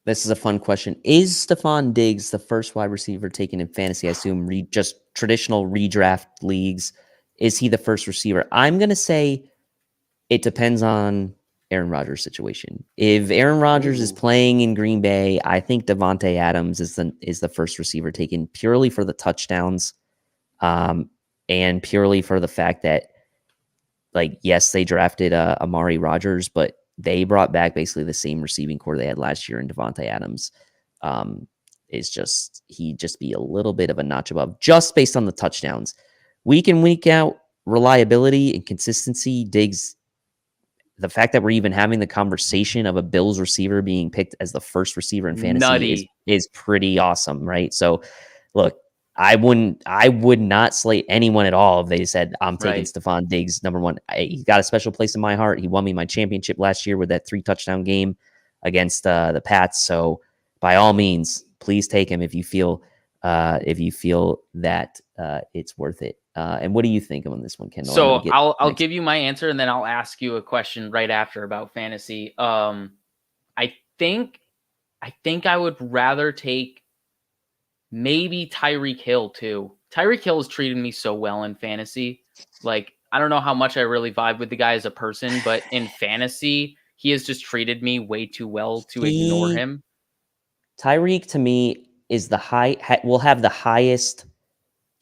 This is a fun question. Is Stephon Diggs the first wide receiver taken in fantasy? I assume just traditional redraft leagues. Is he the first receiver? I'm going to say it depends on Aaron Rodgers' situation. If Aaron Rodgers is playing in Green Bay, I think Devontae Adams is the first receiver taken purely for the touchdowns, and purely for the fact that, like, yes, they drafted Amari Rodgers, but they brought back basically the same receiving core they had last year, and Devontae Adams he'd just be a little bit of a notch above just based on the touchdowns. Week in, week out, reliability and consistency, Diggs, the fact that we're even having the conversation of a Bills receiver being picked as the first receiver in fantasy is pretty awesome, right? So look, I would not slate anyone at all if they said, I'm taking Stephon Diggs number one. He got a special place in my heart. He won me my championship last year with that 3-touchdown game against the Pats. So by all means, please take him if you feel that it's worth it. And what do you think on this one, Kendall? So I'll give you my answer and then I'll ask you a question right after about fantasy. I think I would rather take maybe Tyreek Hill too. Tyreek Hill has treated me so well in fantasy. Like, I don't know how much I really vibe with the guy as a person, but in fantasy, he has just treated me way too well to ignore him. Tyreek to me is will have the highest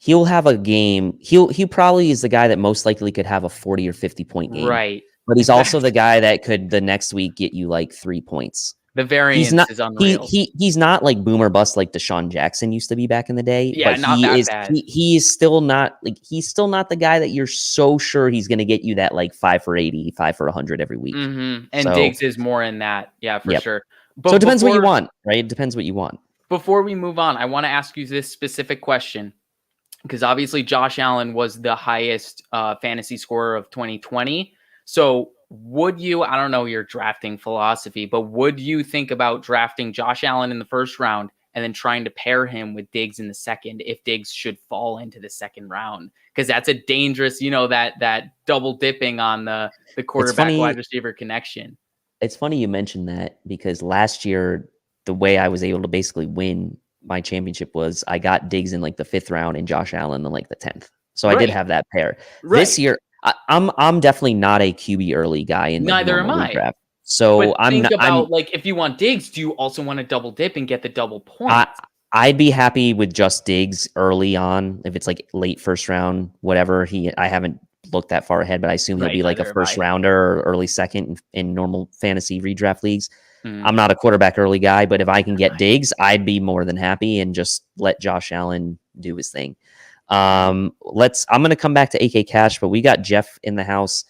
he'll have a game. He probably is the guy that most likely could have a 40 or 50-point game. Right. But he's also the guy that could the next week get you like 3 points. The variance is unreal. He's not like boom or bust like Deshaun Jackson used to be back in the day. Yeah, but not he that is bad. he is still not like he's still not the guy that you're so sure he's going to get you that like 5 for 80, 5 for 100 every week. And So, Diggs is more in that. Yeah, for sure. But so it depends what you want, right? It depends what you want. Before we move on, I want to ask you this specific question because obviously Josh Allen was the highest fantasy scorer of 2020. So would you, I don't know your drafting philosophy, but would you think about drafting Josh Allen in the first round and then trying to pair him with Diggs in the second if Diggs should fall into the second round? Because that's a dangerous, that double dipping on the quarterback wide receiver connection. It's funny you mentioned that because last year, the way I was able to basically win my championship was I got Diggs in like the 5th round and Josh Allen in like the 10th. So I did have that pair. This year, I'm definitely not a QB early guy in the Neither am I. Redraft. So but like if you want Diggs, do you also want to double dip and get the double points? I'd be happy with just Diggs early on if it's like late first round, whatever. I haven't looked that far ahead, but I assume he'll be like a first rounder or early second in normal fantasy redraft leagues. I'm not a quarterback early guy, but if I can get Diggs, I'd be more than happy and just let Josh Allen do his thing. I'm going to come back to AK Cash, but we got Jeff in the house.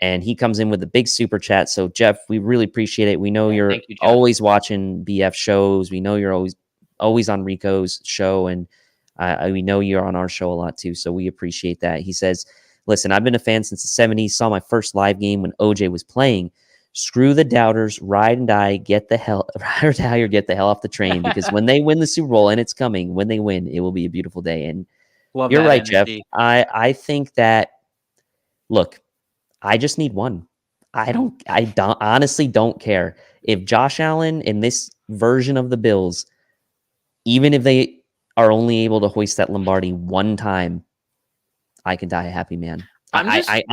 And he comes in with a big super chat. So Jeff, we really appreciate it. We know you're always watching BF shows. We know you're always on Rico's show, and we know you're on our show a lot too. So we appreciate that. He says, listen, I've been a fan since the 70s, saw my first live game when OJ was playing. Screw the doubters, ride or die or get the hell off the train, because when they win the Super Bowl, and it's coming, when they win, it will be a beautiful day. And you're right, energy. Jeff. I think that, look, I just need one. I honestly don't care if Josh Allen in this version of the Bills, even if they are only able to hoist that Lombardi one time, I can die a happy man. I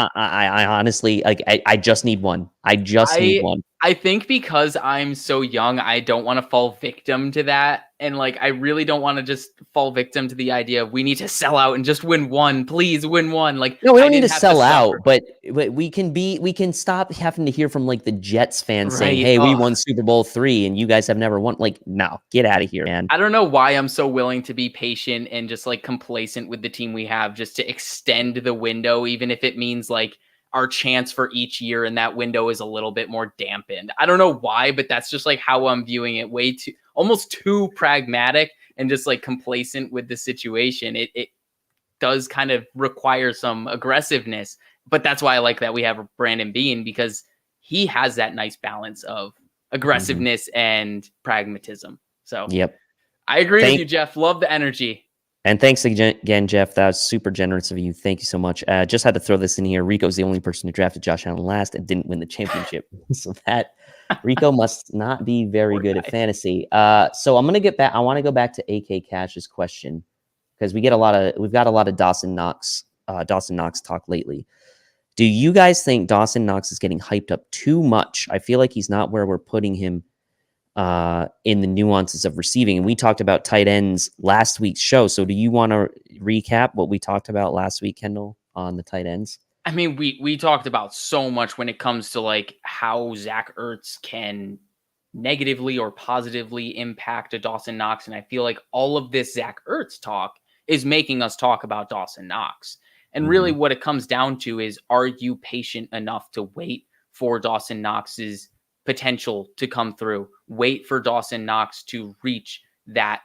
honestly, like, I just need one. I need one. I think because I'm so young, I don't want to fall victim to that. And like, I really don't want to just fall victim to the idea of we need to sell out and just win one. Please win one. Like, no, we don't need to sell out, but we can stop having to hear from like the Jets fans saying, hey, we won Super Bowl III and you guys have never won. Like, no, get out of here, man. I don't know why I'm so willing to be patient and just like complacent with the team we have, just to extend the window, even if it means like our chance for each year in that window is a little bit more dampened. I don't know why, but that's just like how I'm viewing it. Almost too pragmatic and just like complacent with the situation. It does kind of require some aggressiveness, but that's why I like that we have Brandon Beane, because he has that nice balance of aggressiveness and pragmatism. So I agree with you, Jeff. Love the energy. And thanks again, Jeff. That was super generous of you. Thank you so much. Just had to throw this in here. Rico's the only person who drafted Josh Allen last and didn't win the championship. So that Rico must not be very good at fantasy. So I'm gonna get back. I want to go back to AK Cash's question, because we've got a lot of Dawson Knox talk lately. Do you guys think Dawson Knox is getting hyped up too much? I feel like he's not where we're putting him in the nuances of receiving. And we talked about tight ends last week's show. So do you want to recap what we talked about last week, Kendall, on the tight ends? I mean, we talked about so much when it comes to like how Zach Ertz can negatively or positively impact a Dawson Knox. And I feel like all of this Zach Ertz talk is making us talk about Dawson Knox. And really what it comes down to is, are you patient enough to wait for Dawson Knox's potential to come through? Wait for Dawson Knox to reach that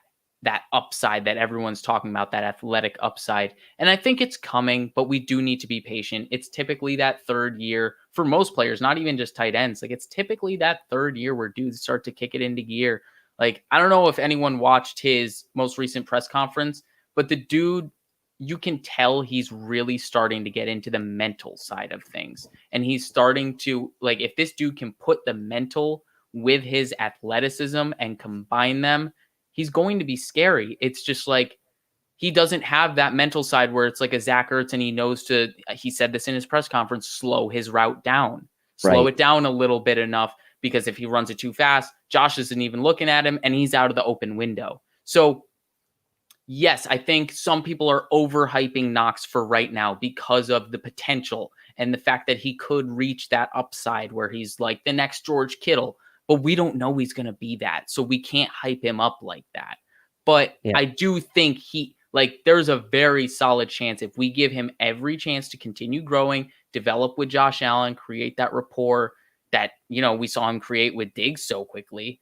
upside that everyone's talking about, that athletic upside. And I think it's coming, but we do need to be patient. It's typically that third year for most players, not even just tight ends. Like, it's typically that third year where dudes start to kick it into gear. Like, I don't know if anyone watched his most recent press conference, but the dude, you can tell he's really starting to get into the mental side of things. And he's starting to, like, if this dude can put the mental with his athleticism and combine them, he's going to be scary. It's just like, he doesn't have that mental side where it's like a Zach Ertz and he knows to, he said this in his press conference, slow his route down, slow it down a little bit enough, because if he runs it too fast, Josh isn't even looking at him and he's out of the open window. So Yes, I think some people are overhyping Knox for right now because of the potential and the fact that he could reach that upside where he's like the next George Kittle, but we don't know he's going to be that. So we can't hype him up like that. But Yeah. I do think there's a very solid chance if we give him every chance to continue growing, develop with Josh Allen, create that rapport that, we saw him create with Diggs so quickly.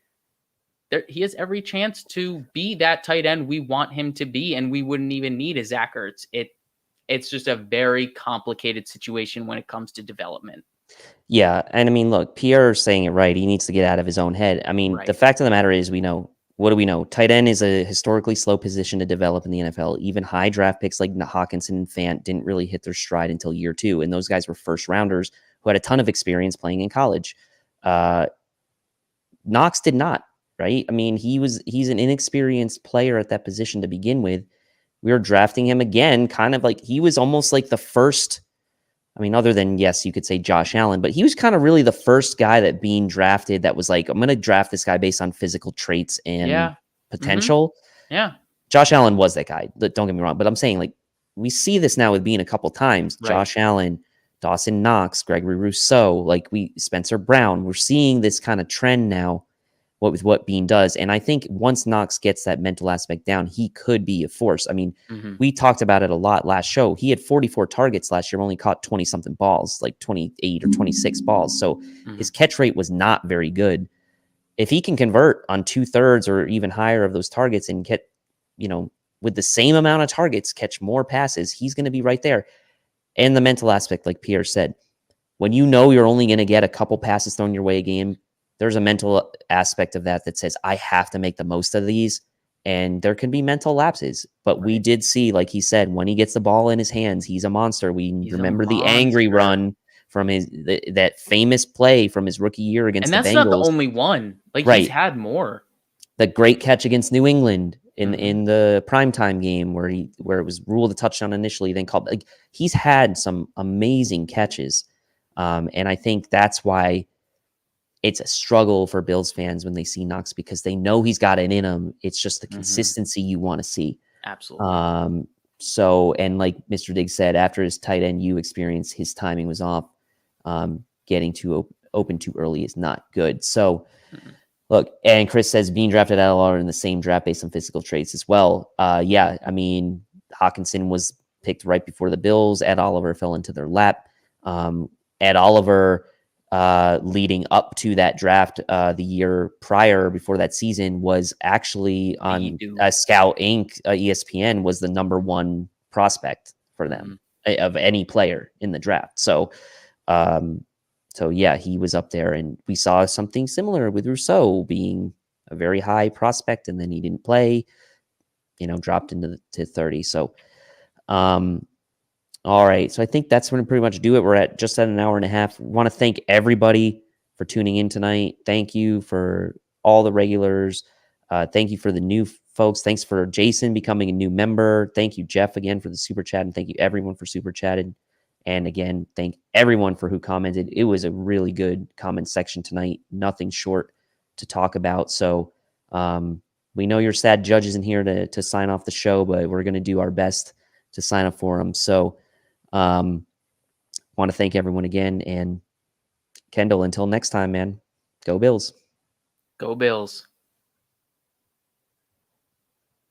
He has every chance to be that tight end we want him to be, and we wouldn't even need a Zach Ertz. It's just a very complicated situation when it comes to development. Yeah, and I mean, look, Pierre is saying it right. He needs to get out of his own head. I mean, the Right. fact of the matter is, what do we know? Tight end is a historically slow position to develop in the NFL. Even high draft picks like Hawkinson and Fant didn't really hit their stride until year 2, and those guys were first rounders who had a ton of experience playing in college. Knox did not, right? I mean, he's an inexperienced player at that position to begin with. We were drafting him again, kind of like he was almost like the first. I mean, other than, yes, you could say Josh Allen, but he was kind of really the first guy that being drafted that was like, I'm going to draft this guy based on physical traits and potential. Yeah. Josh Allen was that guy. Don't get me wrong, but I'm saying, like, we see this now with Bean a couple times. Right. Josh Allen, Dawson Knox, Gregory Rousseau, Spencer Brown. We're seeing this kind of trend now with what Bean does. And I think once Knox gets that mental aspect down, he could be a force. I mean, we talked about it a lot last show. He had 44 targets last year, only caught 20 something balls, like 28 or 26 balls. So his catch rate was not very good. If he can convert on 2/3 or even higher of those targets and get, with the same amount of targets, catch more passes, he's going to be right there. And the mental aspect, like Pierre said, when you're only going to get a couple passes thrown your way a game, there's a mental aspect of that says, I have to make the most of these. And there can be mental lapses. But we did see, like he said, when he gets the ball in his hands, he's a monster. He's remember the angry run from that famous play from his rookie year against the Bengals. And that's not the only one. He's had more. The great catch against New England in the primetime game where it was ruled a touchdown initially, then called. He's had some amazing catches. And I think that's why it's a struggle for Bills fans when they see Knox, because they know he's got it in him. It's just the consistency you want to see. Absolutely. So, and like Mr. Diggs said, after his tight end U experience, his timing was off. Getting too open too early is not good. So, look, and Chris says being drafted at LR in the same draft based on physical traits as well. Yeah, I mean, Hawkinson was picked right before the Bills. Ed Oliver fell into their lap. Ed Oliver, leading up to that draft the year prior, before that season, was actually on Scout Inc. ESPN was the number 1 prospect for them of any player in the draft. So yeah, he was up there, and we saw something similar with Rousseau being a very high prospect, and then he didn't play, dropped into to 30. So, all right. So I think that's going to pretty much do it. We're just at an hour and a half. We want to thank everybody for tuning in tonight. Thank you for all the regulars. Thank you for the new folks. Thanks for Jason becoming a new member. Thank you, Jeff, again for the super chat, and thank you everyone for super chatting. And again, thank everyone for who commented. It was a really good comment section tonight. Nothing short to talk about. So we know your sad judge isn't here to sign off the show, but we're going to do our best to sign up for them. So want to thank everyone again. And Kendall, until next time, man, go Bills. Go Bills.